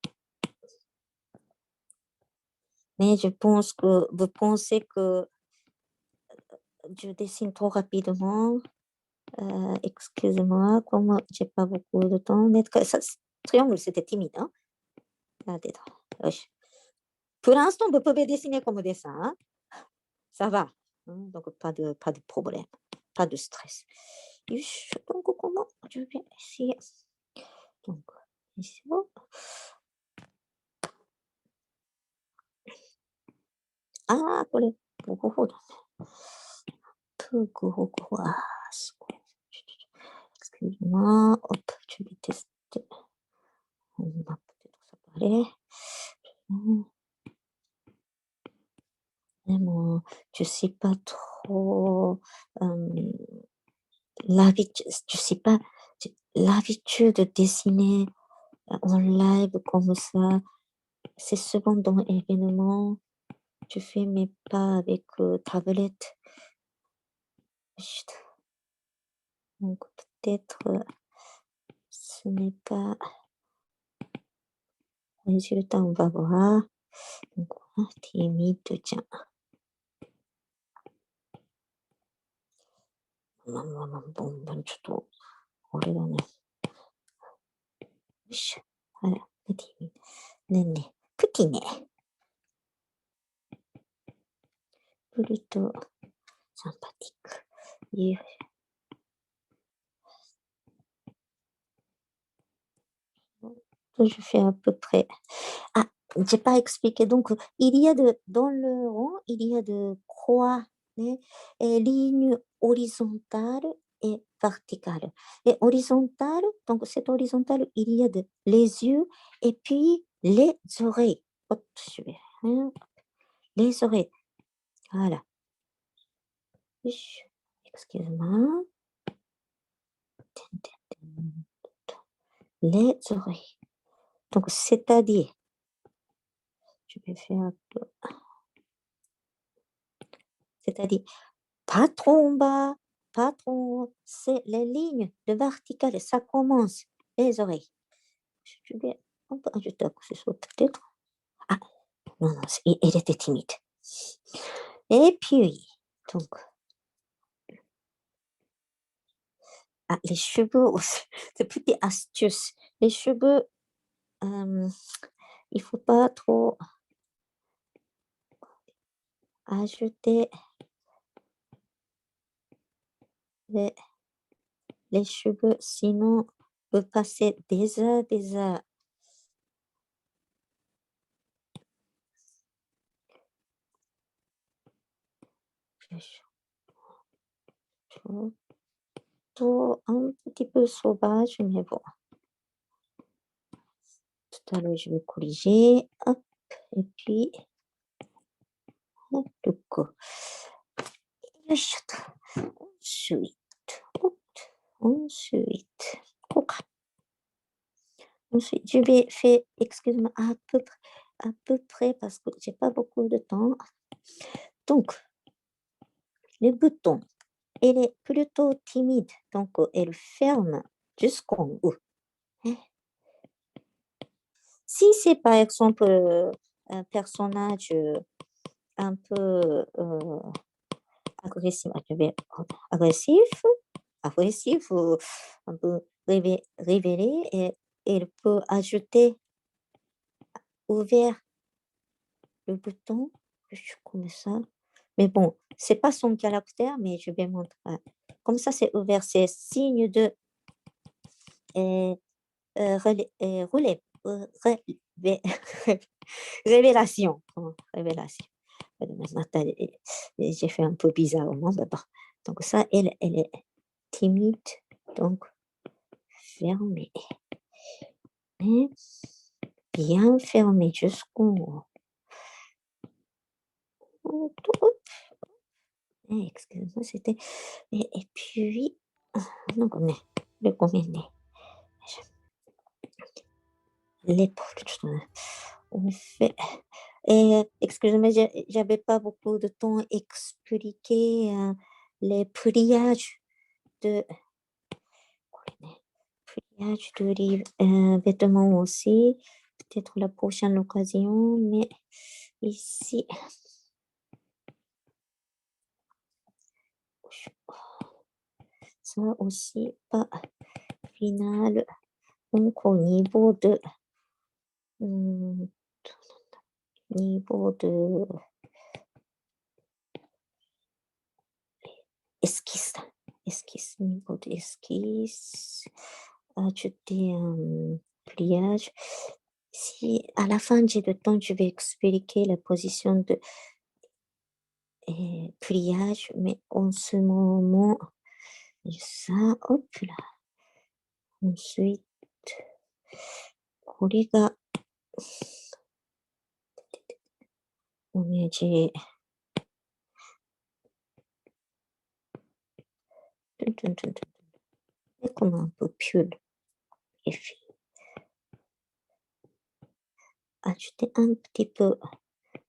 Mais je pense que vous pensez que je dessine trop rapidement. Excusez-moi, comme j'ai pas beaucoup de temps. Mais ça, triangle, c'était timide. Hein? Pour l'instant, vous pouvez dessiner comme dessin. Hein? Ça va. Donc, pas de problème. Pas de stress. Donc, comment je vais essayer. Donc, ici. Ah, これ、ここだね。Excuse-moi, hop, je vais tester. On va peut-être séparer. Mais je ne sais pas trop l'habitude de dessiner en live comme ça. C'est souvent dans l'événement. Je fais mes pas avec tablette. Donc peut-être ce n'est pas le résultat, on va voir. Donc, timide, tiens. Bon, ちょっと、これだね。よし。あら、ね。petitね。plutôt sympathique. Je fais à peu près. Ah, j'ai pas expliqué. Donc, dans le rond, il y a de croix, et lignes horizontales et verticales. Et horizontale, donc cette horizontale, il y a les yeux et puis les oreilles. Hop, les oreilles. Voilà. Excuse-moi. les oreilles. Donc, c'est-à-dire, je vais faire un peu. C'est-à-dire, pas trop en bas, pas trop en haut. C'est les lignes de verticale. Ça commence, les oreilles. Je vais un peu ajouter que ce soit peut-être. Ah, non, non, il était timide. Et puis, donc, les cheveux aussi. C'est petite astuce. Les cheveux, il ne faut pas trop ajouter les cheveux, sinon, on peut passer des heures, des heures. Un petit peu sauvage, mais bon. Tout à l'heure, je vais corriger. Hop, et puis, hop, le coup. Ensuite, ensuite, ensuite, je vais faire, excuse-moi, à peu près, parce que j'ai pas beaucoup de temps. Donc, le bouton, elle est plutôt timide, donc elle ferme jusqu'en haut. Si c'est par exemple un personnage un peu agressif, agressif ou un peu révélé, et elle peut ajouter ouvert le bouton, comme ça. Mais bon, c'est pas son caractère, mais je vais montrer. Comme ça, c'est ouvert, c'est signe de révélation. Révélation. J'ai fait un peu bizarrement, mais bon. Donc ça, elle est timide, donc fermée. Et bien fermée jusqu'au... Excuse-moi, c'était... Et puis... Non, le combien l'épaule. On fait... Et excusez-moi, j'avais pas beaucoup de temps à expliquer les pliages de vêtements aussi. Peut-être la prochaine occasion, mais ici. Ça aussi, pas final. Donc au niveau de esquisse, niveau d'esquisse, ajouter un pliage. Si à la fin j'ai le temps, je vais expliquer la position de pliage, mais en ce moment, ça, hop là. Ensuite, これが同じ。Et comme un peu pull et fille. Ajouter un petit peu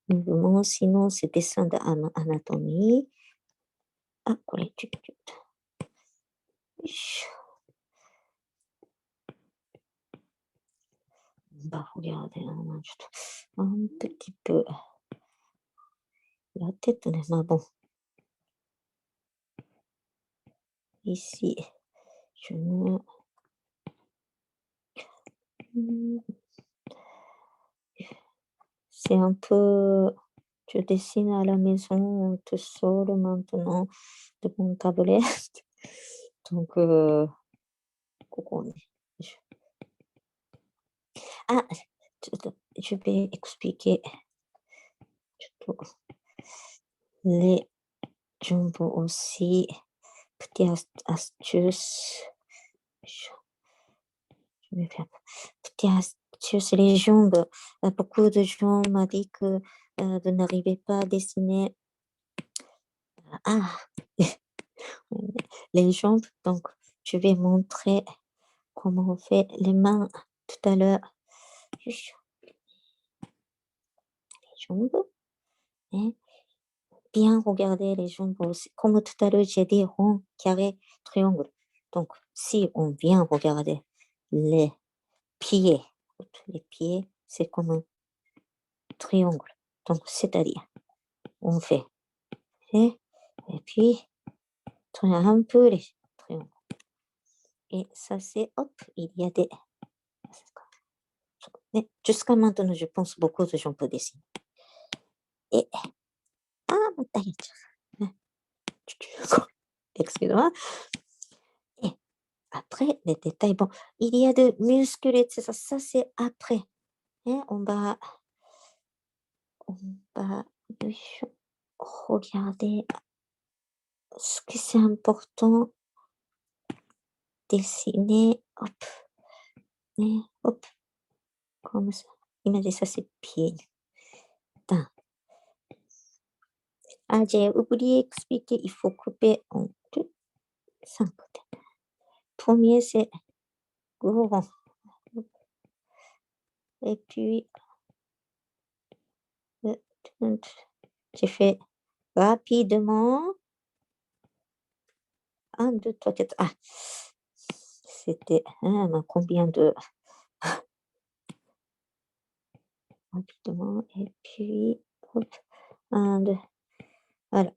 mouvement, sinon c'est dessin d'anatomie. Ah, これ、ちょっと。よいしょ。Bah, regardez, un petit peu la tête, mais bon. Ici, je me... C'est un peu... Je dessine à la maison, tout seul maintenant, de mon tablette. Donc, ah, je vais expliquer les jambes aussi. Petite astuce. Je vais faire petite astuce, les jambes. Beaucoup de gens m'ont dit que vous n'arrivez pas à dessiner les jambes. Donc, je vais montrer comment on fait les mains tout à l'heure. Les jambes. Hein. Bien regarder les jambes aussi. Comme tout à l'heure, j'ai dit rond, carré, triangle. Donc, si on vient regarder les pieds, c'est comme un triangle. Donc, c'est-à-dire, on fait. Et puis, tourner un peu les triangles. Et ça, c'est, hop, il y a des... Jusqu'à maintenant, je pense beaucoup de gens peuvent dessiner. Et, excusez-moi. Et après, les détails, bon, il y a des muscles, etc. Ça, c'est après. Et on va regarder ce que c'est important. Dessiner, hop, et hop, comme ça. Imaginez ça, c'est pied. Ah, j'ai oublié d'expliquer, il faut couper en 5. Premier, c'est gros rond. Et puis, j'ai fait rapidement. 1, 2, 3, 4. Ah, c'était combien de... Rapidement, et puis, hop, 1, 2. Voilà.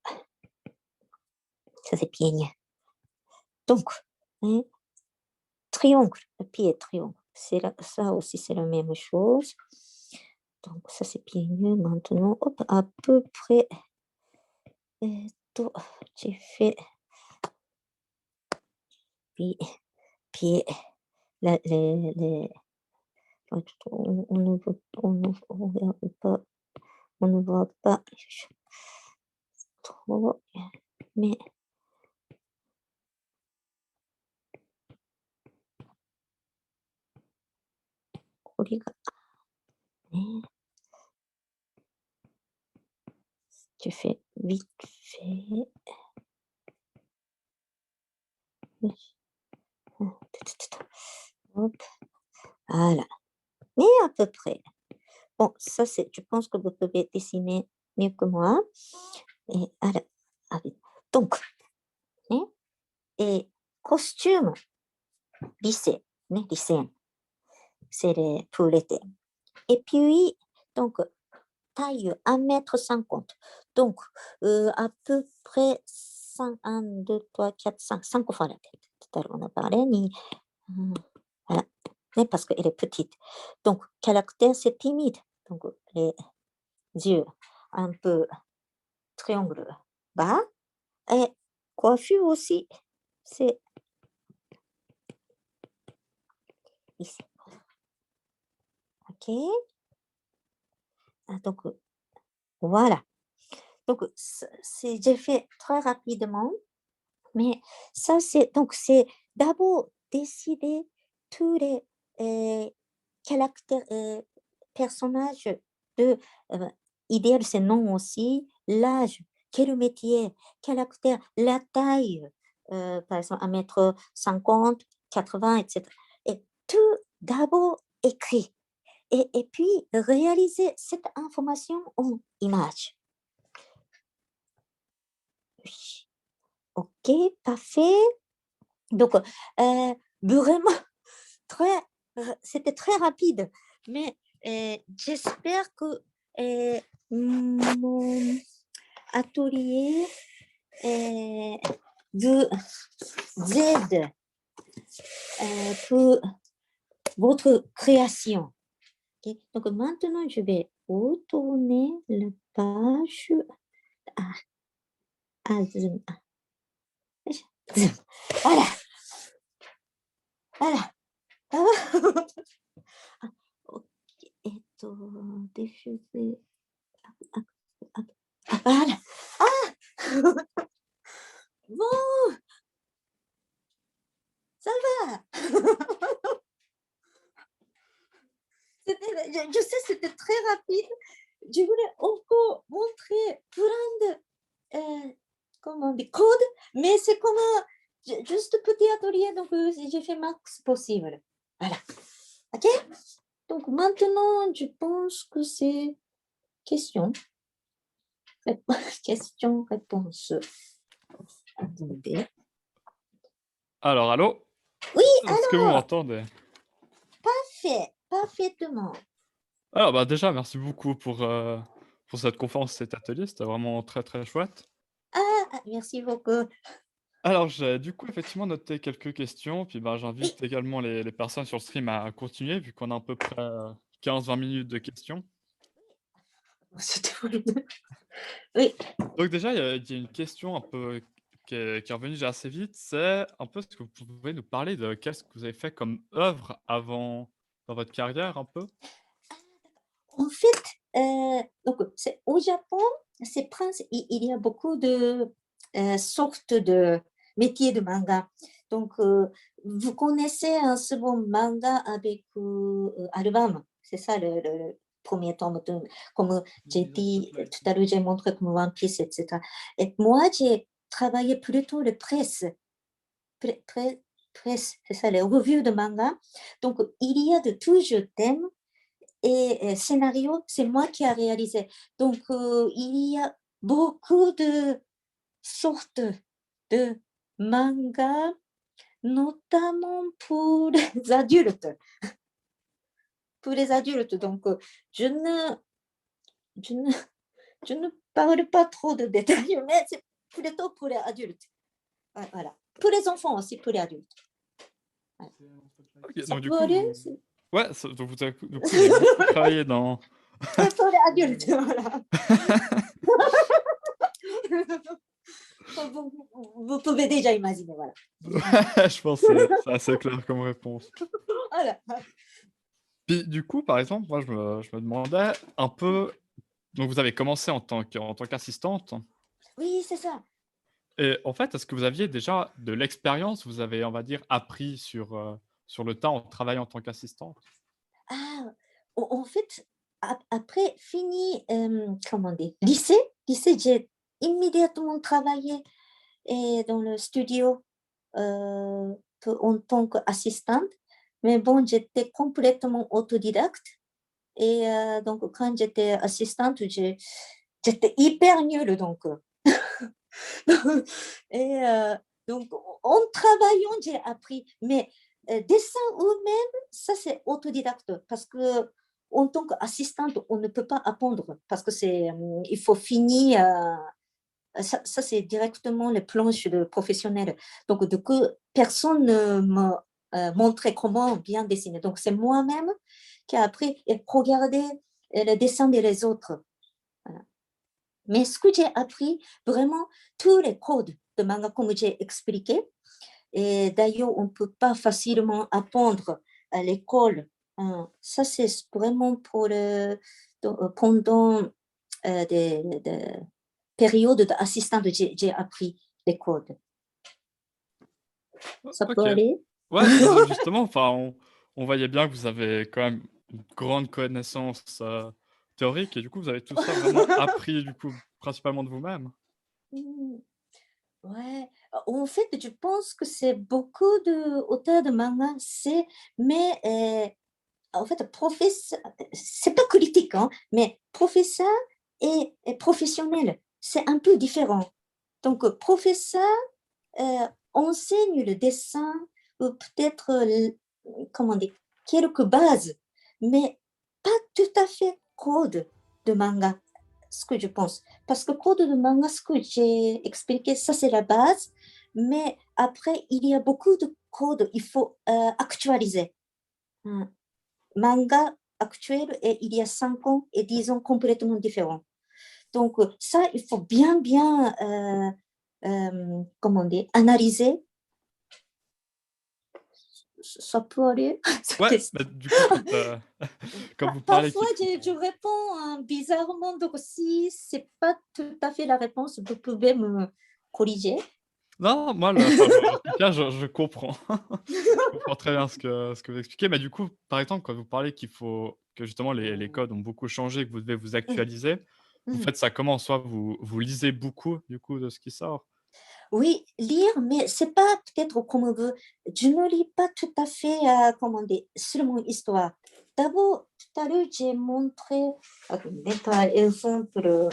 Ça, c'est pied. Donc, triangle, le pied triangle. Ça aussi, c'est la même chose. Donc, ça, c'est pied nu. Maintenant, hop, à peu près. J'ai fait pied. On ne voit pas trop, mais tu fais vite fait. Hop, voilà. Mais à peu près. Bon, ça, c'est, je pense que vous pouvez dessiner mieux que moi. Et alors, donc, et costume, lycée, lycéenne, c'est pour l'été. Et puis, donc, taille 1,50 m. Donc, à peu près 1, 2, 3, 4, 5 fois la tête. Tout à l'heure, on a parlé, mais voilà. Mais parce qu'elle est petite. Donc, caractère, c'est timide. Donc, les yeux un peu triangle bas. Et coiffure aussi, c'est ici. OK. Donc, voilà. Donc, j'ai fait très rapidement. Mais ça, c'est d'abord décider tous les caractères, personnages de idéal, c'est nom aussi, l'âge, quel métier, caractère, la taille, par exemple 1,50 m, 80, etc. Et tout d'abord écrit. Et puis réaliser cette information en image. Oui. OK, parfait. Donc, vraiment, c'était très rapide, mais j'espère que mon atelier vous aide pour votre création. Okay? Donc, maintenant, je vais retourner la page. Zoom. Voilà. Voilà. OK. Diffuser. Voilà. Ah bon, ça va. Je sais, c'était très rapide. Je voulais encore montrer plein de comment on dit, codes, mais c'est comme Juste petit atelier, donc j'ai fait max possible. Voilà. OK? Donc maintenant, je pense que c'est question. Question, réponse. Attendez. Alors, allô? Oui, Est-ce que vous m'entendez? parfaitement. Alors, bah déjà, merci beaucoup pour cette conférence, cet atelier. C'était vraiment très, très chouette. Ah, merci beaucoup. Alors, j'ai du coup effectivement noté quelques questions, puis bah, Oui. j'invite également les personnes sur le stream à continuer, vu qu'on a à peu près 15-20 minutes de questions. C'était formidable. Oui. Donc déjà, il y a une question un peu qui est revenue déjà assez vite, c'est un peu ce que vous pouvez nous parler de qu'est-ce que vous avez fait comme œuvre avant dans votre carrière un peu? En fait, donc c'est au Japon, il y a beaucoup de sortes de métiers de manga. Donc, vous connaissez un second manga avec album, c'est ça le premier tome, comme j'ai dit tout à l'heure, j'ai montré comme One Piece, etc. Et moi, j'ai travaillé plutôt le presse, presse, c'est ça, les revues de manga. Donc, il y a de tout je t'aime et scénario, c'est moi qui a réalisé. Donc, il y a beaucoup de sortes de mangas, notamment pour les adultes. Pour les adultes, donc je ne, je ne, je ne parle pas trop de détails, mais c'est plutôt pour les adultes. Voilà. Pour les enfants aussi, pour les adultes. Ok, Ça donc du peut coup, aller, ouais, donc du coup, vous avez beaucoup travaillé dans... pour les adultes, voilà. Vous pouvez déjà imaginer, voilà. Je pense que c'est assez clair comme réponse. Voilà. Puis du coup, par exemple, moi, je me demandais un peu... Donc vous avez commencé en tant qu'assistante. Oui, c'est ça. Et en fait, est-ce que vous aviez déjà de l'expérience? Vous avez, on va dire, appris sur le tas en travaillant en tant qu'assistante? Ah, en fait, après fini, comment dire, lycée, j'ai immédiatement travaillé dans le studio en tant qu'assistante. Mais bon, j'étais complètement autodidacte. Et donc, quand j'étais assistante, j'étais hyper nulle. Donc, et donc, en travaillant, j'ai appris. Mais dessin ou même, ça c'est autodidacte parce que en tant qu'assistante, on ne peut pas apprendre parce que il faut finir. Ça c'est directement les planches de professionnels. Donc, du coup, personne ne me montrait comment bien dessiner. Donc, c'est moi-même qui a appris et regardé le dessin des autres. Voilà. Mais ce que j'ai appris, vraiment, tous les codes de manga, comme j'ai expliqué, et d'ailleurs, on ne peut pas facilement apprendre à l'école. Ça, c'est vraiment pendant des périodes d'assistante, j'ai appris les codes. Ça peut Ok. aller? Ouais, bah, justement, enfin, on voyait bien que vous avez quand même une grande connaissance théorique et du coup, vous avez tout ça vraiment appris, du coup, principalement de vous-même. Hmm, ouais, en fait, je pense que c'est beaucoup d'auteurs de manga, mais en fait, professeur, c'est pas critique, hein, mais professeur et professionnel, c'est un peu différent. Donc, professeur enseigne le dessin ou peut-être, comment dire, quelques bases, mais pas tout à fait code de manga, ce que je pense. Parce que code de manga, ce que j'ai expliqué, ça c'est la base, mais après, il y a beaucoup de codes, il faut actualiser. Manga actuel et il y a 5 ans et 10 ans complètement différents. Donc, ça, il faut bien, comment dire, analyser. Ça peut aller. Ouais, mais du coup, comme vous parlez Parfois, qu'il faut... je réponds bizarrement, donc si c'est pas tout à fait la réponse, vous pouvez me corriger. Non, moi, enfin, en tout cas, je comprends. Je comprends très bien ce que vous expliquez. Mais du coup, par exemple, quand vous parlez que justement les codes ont beaucoup changé, que vous devez vous actualiser, vous Mm. faites ça comment? Soit vous lisez beaucoup, du coup, de ce qui sort? Oui, lire, mais c'est pas peut-être comme vous. Je ne lis pas tout à fait, comment dire, seulement histoire. D'abord, tout à l'heure, j'ai montré, attendez, par exemple,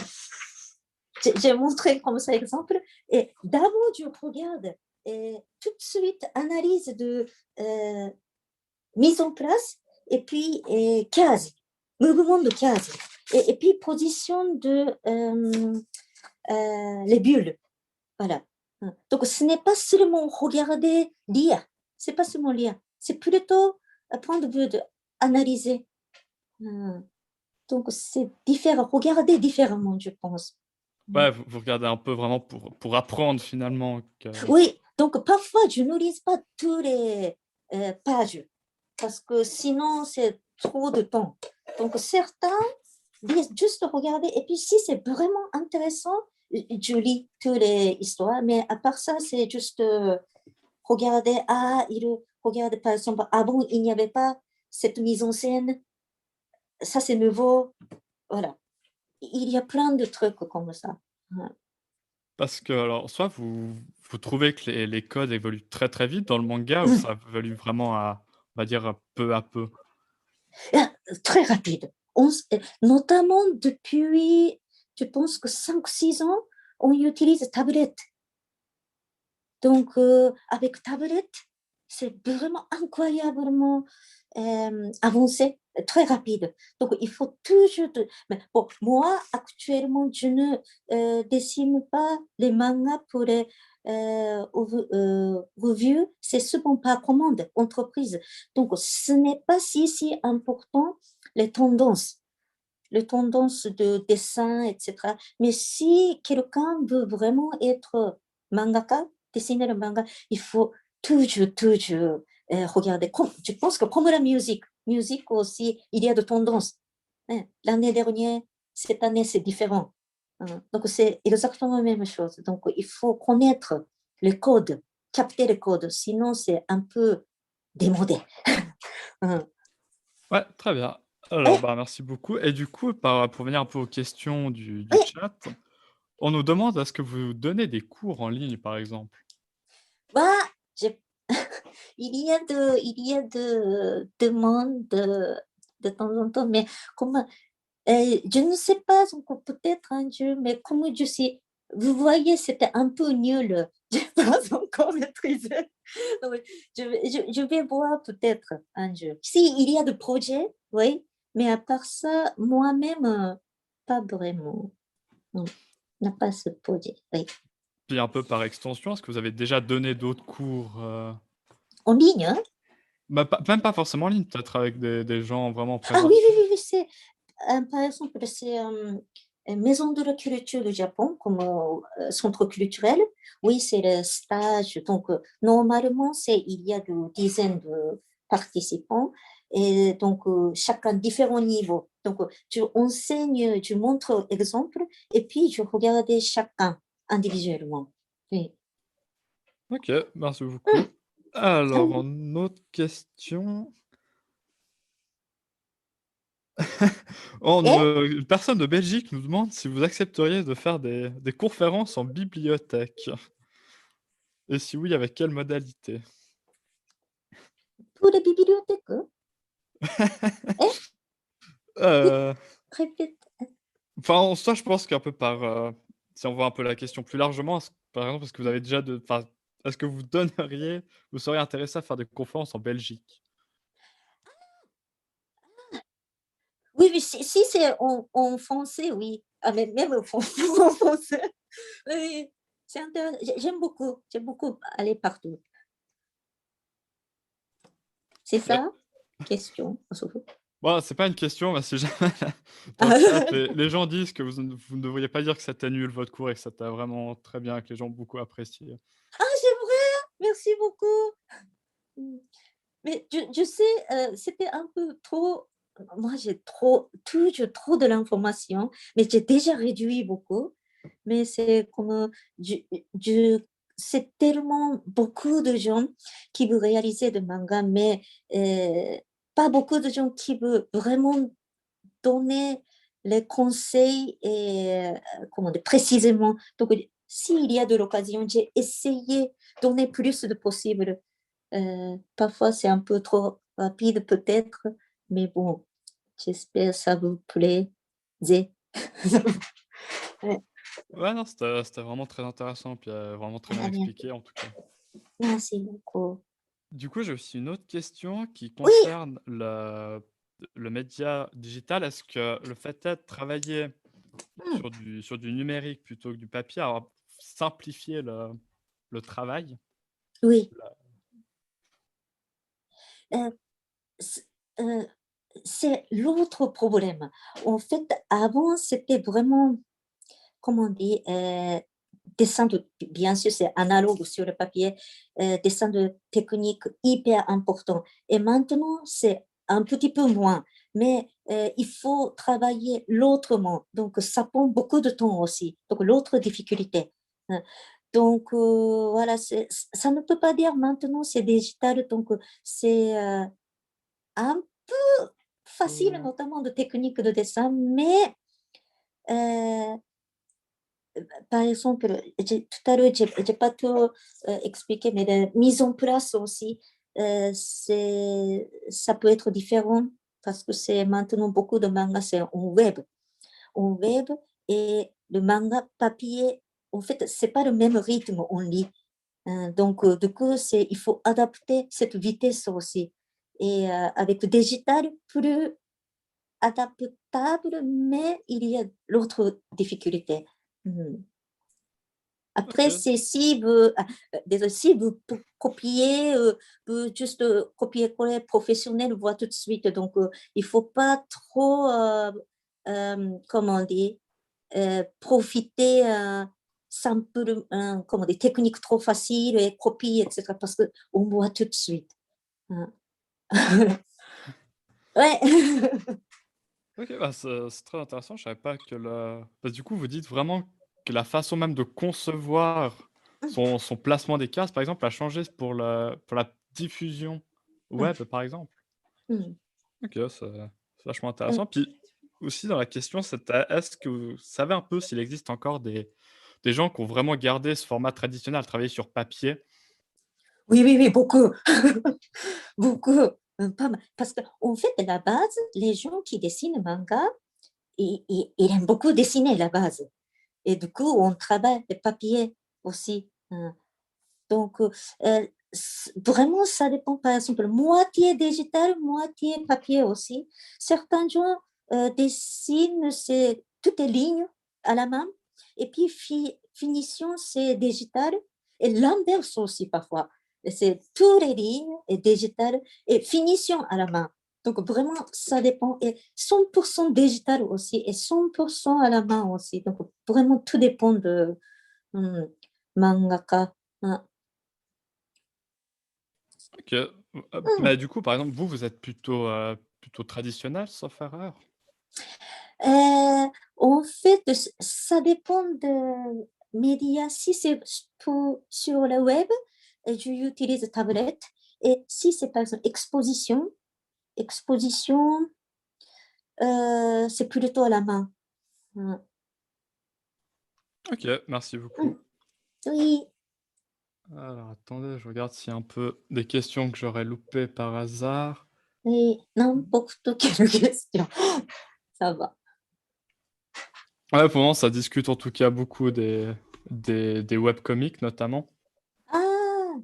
j'ai montré comme ça exemple, et d'abord, je regarde, et tout de suite, analyse de mise en place, et puis case, mouvement de case, et puis position de les bulles. Voilà. Donc, ce n'est pas seulement regarder, lire. C'est pas seulement lire. C'est plutôt un point de vue d'analyser. Donc, c'est différent. Regarder différemment, je pense. Ouais, vous regardez un peu vraiment pour apprendre finalement que Oui, donc parfois, je ne lis pas tous les pages parce que sinon, c'est trop de temps. Donc, certains lisent juste regarder. Et puis, si c'est vraiment intéressant, je lis toutes les histoires. Mais à part ça, c'est juste regarder. Ah, regarde par exemple, avant, il n'y avait pas cette mise en scène. Ça, c'est nouveau. Voilà. Il y a plein de trucs comme ça. Ouais. parce que alors soit vous trouvez que les codes évoluent très, très vite dans le manga ou ça évolue vraiment à on va dire, peu à peu? Ah, très rapide. Notamment depuis, je pense que 5 6 ans, on utilise tablette. Donc, avec tablette, c'est vraiment incroyablement avancé, très rapide. Donc, il faut toujours... Mais bon, moi, actuellement, je ne dessine pas les mangas pour les revues. C'est souvent par commande, entreprise. Donc, ce n'est pas si important les tendances de dessin, etc. Mais si quelqu'un veut vraiment être mangaka, dessiner le manga, il faut toujours regarder. Je pense que comme la musique aussi, il y a de tendances. L'année dernière, cette année, c'est différent. Donc, c'est exactement la même chose. Donc, il faut connaître les codes, capter les codes, sinon c'est un peu démodé. Ouais, très bien. Alors, Eh, bah, merci beaucoup et du coup, pour venir un peu aux questions du eh, chat, on nous demande est-ce que vous donnez des cours en ligne, par exemple? bah, j'ai il y a de demandes de temps en temps, mais comme je ne sais pas encore, peut-être un jour, mais comme je sais, vous voyez, c'était un peu nul. Je n'ai pas encore maîtrisé. Oui, je vais voir peut-être un jour. Si, il y a des projets, oui, mais à part ça, moi-même, pas vraiment. Non, n'a pas ce projet. Oui. Puis un peu par extension, est-ce que vous avez déjà donné d'autres cours, En ligne, hein? bah, pas même pas forcément en ligne, peut-être avec des gens vraiment en Ah oui, oui, présentiel? oui, oui, c'est par exemple, c'est Maison de la culture du Japon comme centre culturel. Oui, c'est le stage. Donc, normalement, il y a des dizaines de participants et donc chacun différents niveaux. Donc, tu enseignes, tu montres exemple et puis je regardais chacun individuellement. Oui. OK, merci Hum, beaucoup. ah Alors, oui. une autre question. Et Une personne de Belgique nous demande si vous accepteriez de faire des conférences en bibliothèque et si oui, avec quelle modalité? pour les bibliothèques, hein? Et Heu, répète. enfin, en soi, je pense qu'un peu si on voit un peu la question plus largement, par exemple, est-ce que vous avez déjà est-ce que vous seriez intéressé à faire des conférences en Belgique? Oui, oui, si c'est en français, oui. Ah, mais même en français, en français. Oui, oui, c'est intéressant. J'aime beaucoup aller partout. C'est OK. ça? Question, surtout. Bon, c'est pas une question, mais si jamais dans le chat, les gens disent que vous ne devriez pas dire que c'était nul votre cours et que c'était vraiment très bien, que les gens ont beaucoup apprécié. Ah, j'aimerais! Merci beaucoup. Mmh. Mais je sais, c'était un peu trop moi, j'ai toujours trop de l'information, mais j'ai déjà réduit beaucoup. Mais c'est comme, je je c'est tellement beaucoup de gens qui veulent réaliser de manga, mais pas beaucoup de gens qui veulent vraiment donner les conseils et comment dire? Précisément. Donc s'il y a de l'occasion, j'ai essayé de donner plus de possible. Parfois, c'est un peu trop rapide peut-être, mais bon, j'espère que ça vous plaît. Ouais, Ouais, non, c'était vraiment très intéressant, puis vraiment très bien à bientôt. expliqué en tout cas. Merci beaucoup. Du coup, j'ai aussi une autre question qui Oui, concerne le média digital. Est-ce que le fait de travailler hmm, sur du numérique plutôt que du papier a simplifié le travail? oui. La Euh, c- euh, c'est l'autre problème. En fait, avant, c'était vraiment, comment on dit, dessin de, bien sûr, c'est analogue sur le papier, dessin de technique hyper important. Et maintenant, c'est un petit peu moins, mais il faut travailler l'autrement. Donc, ça prend beaucoup de temps aussi. Donc, l'autre difficulté. Hein. Donc, voilà, ça ne peut pas dire maintenant c'est digital, donc c'est un facile, peu notamment de techniques de dessin, mais euh, par exemple, tout à l'heure, je n'ai pas tout expliqué, mais la mise en place aussi, ça peut être différent parce que c'est maintenant beaucoup de mangas, c'est en web. En web et le manga papier, en fait, c'est pas le même rythme on lit. Donc, du coup, il faut adapter cette vitesse aussi. Et avec le digital, plus adaptable, mais il y a l'autre difficulté. Hmm. Après, OK. c'est désolé, si vous copiez, juste copier-coller professionnel, voit tout de suite. Donc, il ne faut pas trop, comment on dit, profiter simple, comment des techniques trop faciles et copier, etc. Parce qu'on voit tout de suite. Hein. Ouais. OK, bah, c'est très intéressant. Je savais pas que du coup, vous dites vraiment que la façon même de concevoir son placement des cases, par exemple, a changé pour la diffusion web, par exemple? Mm. OK, c'est vachement Mm. intéressant. Puis aussi dans la question, c'était est-ce que vous savez un peu s'il existe encore des gens qui ont vraiment gardé ce format traditionnel, travailler sur papier? Oui, oui, oui, beaucoup. Beaucoup. Pas mal. Parce qu'en fait, à la base, les gens qui dessinent manga, ils aiment beaucoup dessiner à la base. Et du coup, on travaille le papier aussi. Hein. Donc, vraiment, ça dépend. Par exemple, moitié digital, moitié papier aussi. Certains gens dessinent, c'est toutes les lignes à la main. Et puis, finition, c'est digital. Et l'inverse aussi parfois. Et c'est toutes les lignes et digital et finition à la main. Donc, vraiment, ça dépend. Et 100% digital aussi et 100% à la main aussi. Donc, vraiment, tout dépend de mangaka. Hein. OK, Hmm. bah, du coup, par exemple, vous êtes plutôt traditionnel, sauf erreur? En fait, ça dépend de médias. Si c'est sur le web, j'utilise tablette. Et si c'est par exemple exposition, c'est plutôt à la main. Hmm. OK, merci Hmm. beaucoup. Oui, Alors attendez, je regarde s'il y a un peu des questions que j'aurais loupées par hasard. oui, n'importe quelle question. Ça va. Ouais, pour le moment, ça discute en tout cas beaucoup des webcomics notamment. Ah,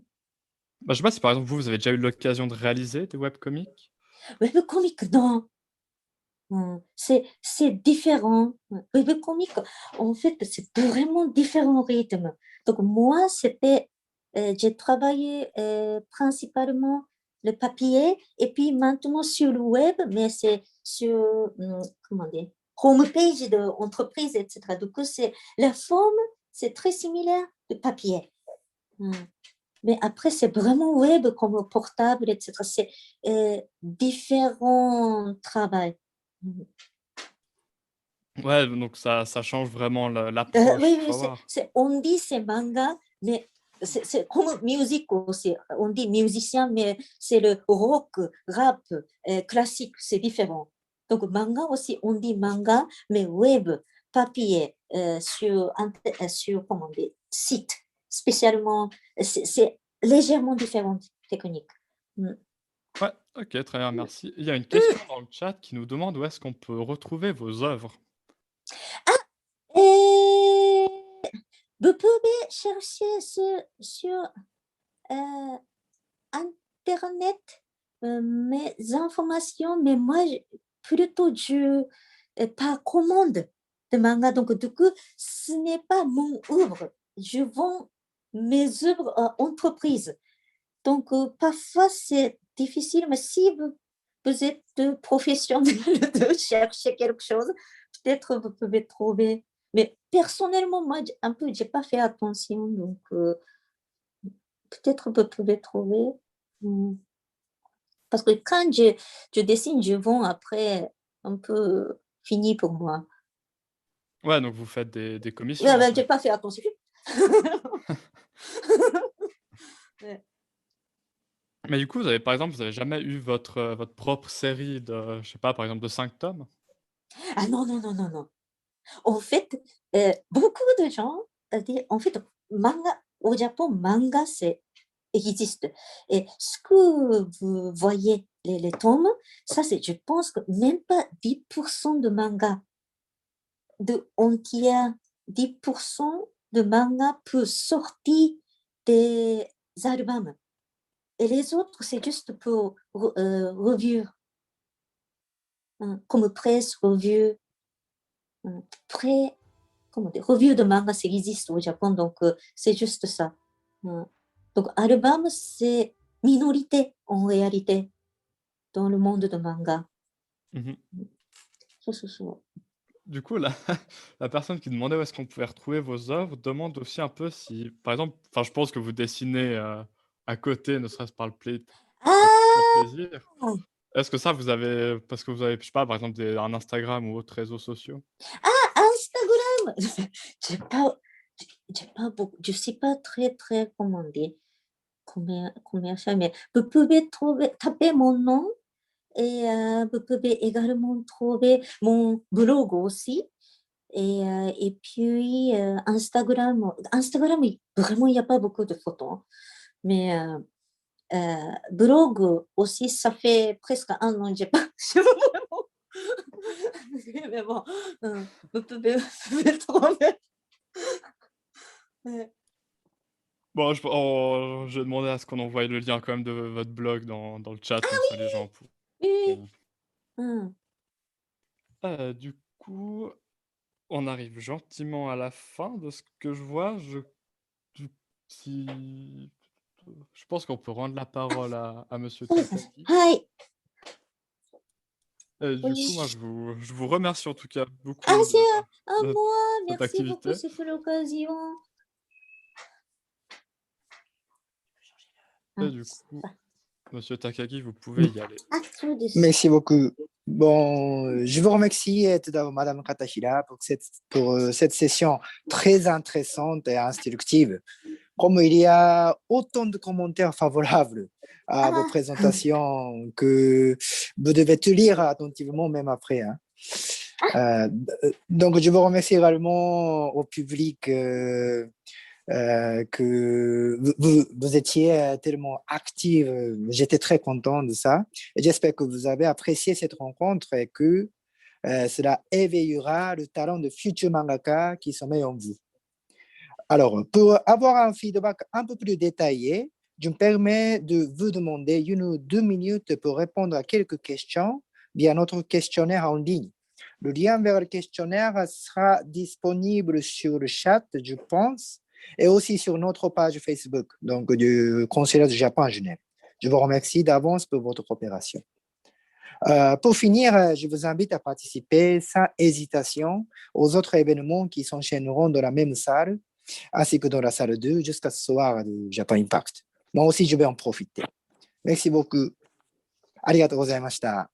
Bah, je sais pas si par exemple vous avez déjà eu l'occasion de réaliser des webcomics? webcomic, non. C'est différent. Webcomic, en fait, c'est vraiment différent rythme. Donc, moi, j'ai travaillé principalement le papier et puis maintenant sur le web, mais c'est sur, comment dire, homepage de entreprise, etc. Du coup, la forme, c'est très similaire de papier. Hum. Mais après, c'est vraiment web comme portable, etc. C'est différent travail. Ouais, donc ça change vraiment l'approche Oui, qu'il oui, faut avoir. on dit c'est manga, mais c'est comme musique aussi. On dit musicien, mais c'est le rock, rap, classique, c'est différent. Donc manga aussi, on dit manga, mais web, papier sur comment dire, site, spécialement, c'est légèrement différent technique. Ouais, ok, très bien, merci. Il y a une question dans le chat qui nous demande où est-ce qu'on peut retrouver vos œuvres. Et vous pouvez chercher sur Internet mes informations, mais moi, plutôt, par commande de manga. Donc, du coup, ce n'est pas mon œuvre. Je vends mes œuvres à entreprise. Donc, parfois, c'est difficile, mais si vous êtes professionnel de chercher quelque chose, peut-être vous pouvez trouver. Mais personnellement, moi, j'ai pas fait attention, donc peut-être vous pouvez trouver. Parce que quand je dessine, je vends après un peu fini pour moi. Ouais, donc vous faites des commissions. Ouais, en ouais, fait. j'ai pas fait attention. Ouais. Mais du coup, vous avez, par exemple, vous avez jamais eu votre propre série de, je sais pas, par exemple, de 5 tomes? Ah non, non, non, non, non. En fait, beaucoup de gens disent, en fait, manga, au Japon, manga, existe. Et ce que vous voyez, les tomes, ça, c'est, je pense que même pas 10% de manga, on tient 10% de manga peut sortir des albums. Et les autres, c'est juste pour revue, comme presse, revue, comment dire, revue de manga, ça existe au Japon, donc c'est juste ça. Donc, album, c'est minorité en réalité dans le monde de manga. Mhm. So. Du coup, la personne qui demandait où est-ce qu'on pouvait retrouver vos œuvres demande aussi un peu si, par exemple, enfin, je pense que vous dessinez à côté, ne serait-ce par le plaisir. Est-ce que ça, vous avez, parce que vous avez, je sais pas, par exemple, un Instagram ou autres réseaux sociaux? Instagram je sais pas très, comment dire, commercial, mais vous pouvez taper mon nom et vous pouvez également trouver mon blog aussi. Et puis Instagram, vraiment, il n'y a pas beaucoup de photos. Mais blog aussi, ça fait presque un an que j'ai pas. Mais bon, vous pouvez trouver. Ouais. Bon, je vais demander à ce qu'on envoie le lien quand même de votre blog dans le chat, comme ça les gens Oui. pourront. Du coup, on arrive gentiment à la fin de ce que je vois. Si, je pense qu'on peut rendre la parole à Monsieur Takagi. Hi. Du coup, moi, je vous remercie en tout cas beaucoup C'est à de moi. cette Merci beaucoup, activité. c'est pour l'occasion. Et du coup, Monsieur Takagi, vous pouvez y aller. Merci beaucoup. Bon, je vous remercie tout d'abord, Madame Katahira, pour cette session très intéressante et instructive. Comme il y a autant de commentaires favorables à vos présentations que vous devez tout lire attentivement même après. Hein. Donc, je vous remercie également au public que vous étiez tellement actifs. J'étais très content de ça. Et j'espère que vous avez apprécié cette rencontre et que cela éveillera le talent de futurs mangaka qui sommeillent en vous. Alors, pour avoir un feedback un peu plus détaillé, je me permets de vous demander 1 ou 2 minutes pour répondre à quelques questions via notre questionnaire en ligne. Le lien vers le questionnaire sera disponible sur le chat, je pense, et aussi sur notre page Facebook, donc du Consulat du Japon à Genève. Je vous remercie d'avance pour votre coopération. Pour finir, je vous invite à participer sans hésitation aux autres événements qui s'enchaîneront dans la même salle, ainsi que dans la salle 2 jusqu'à ce soir du Japan Impact. Moi aussi, je vais en profiter. Merci beaucoup. ありがとうございました。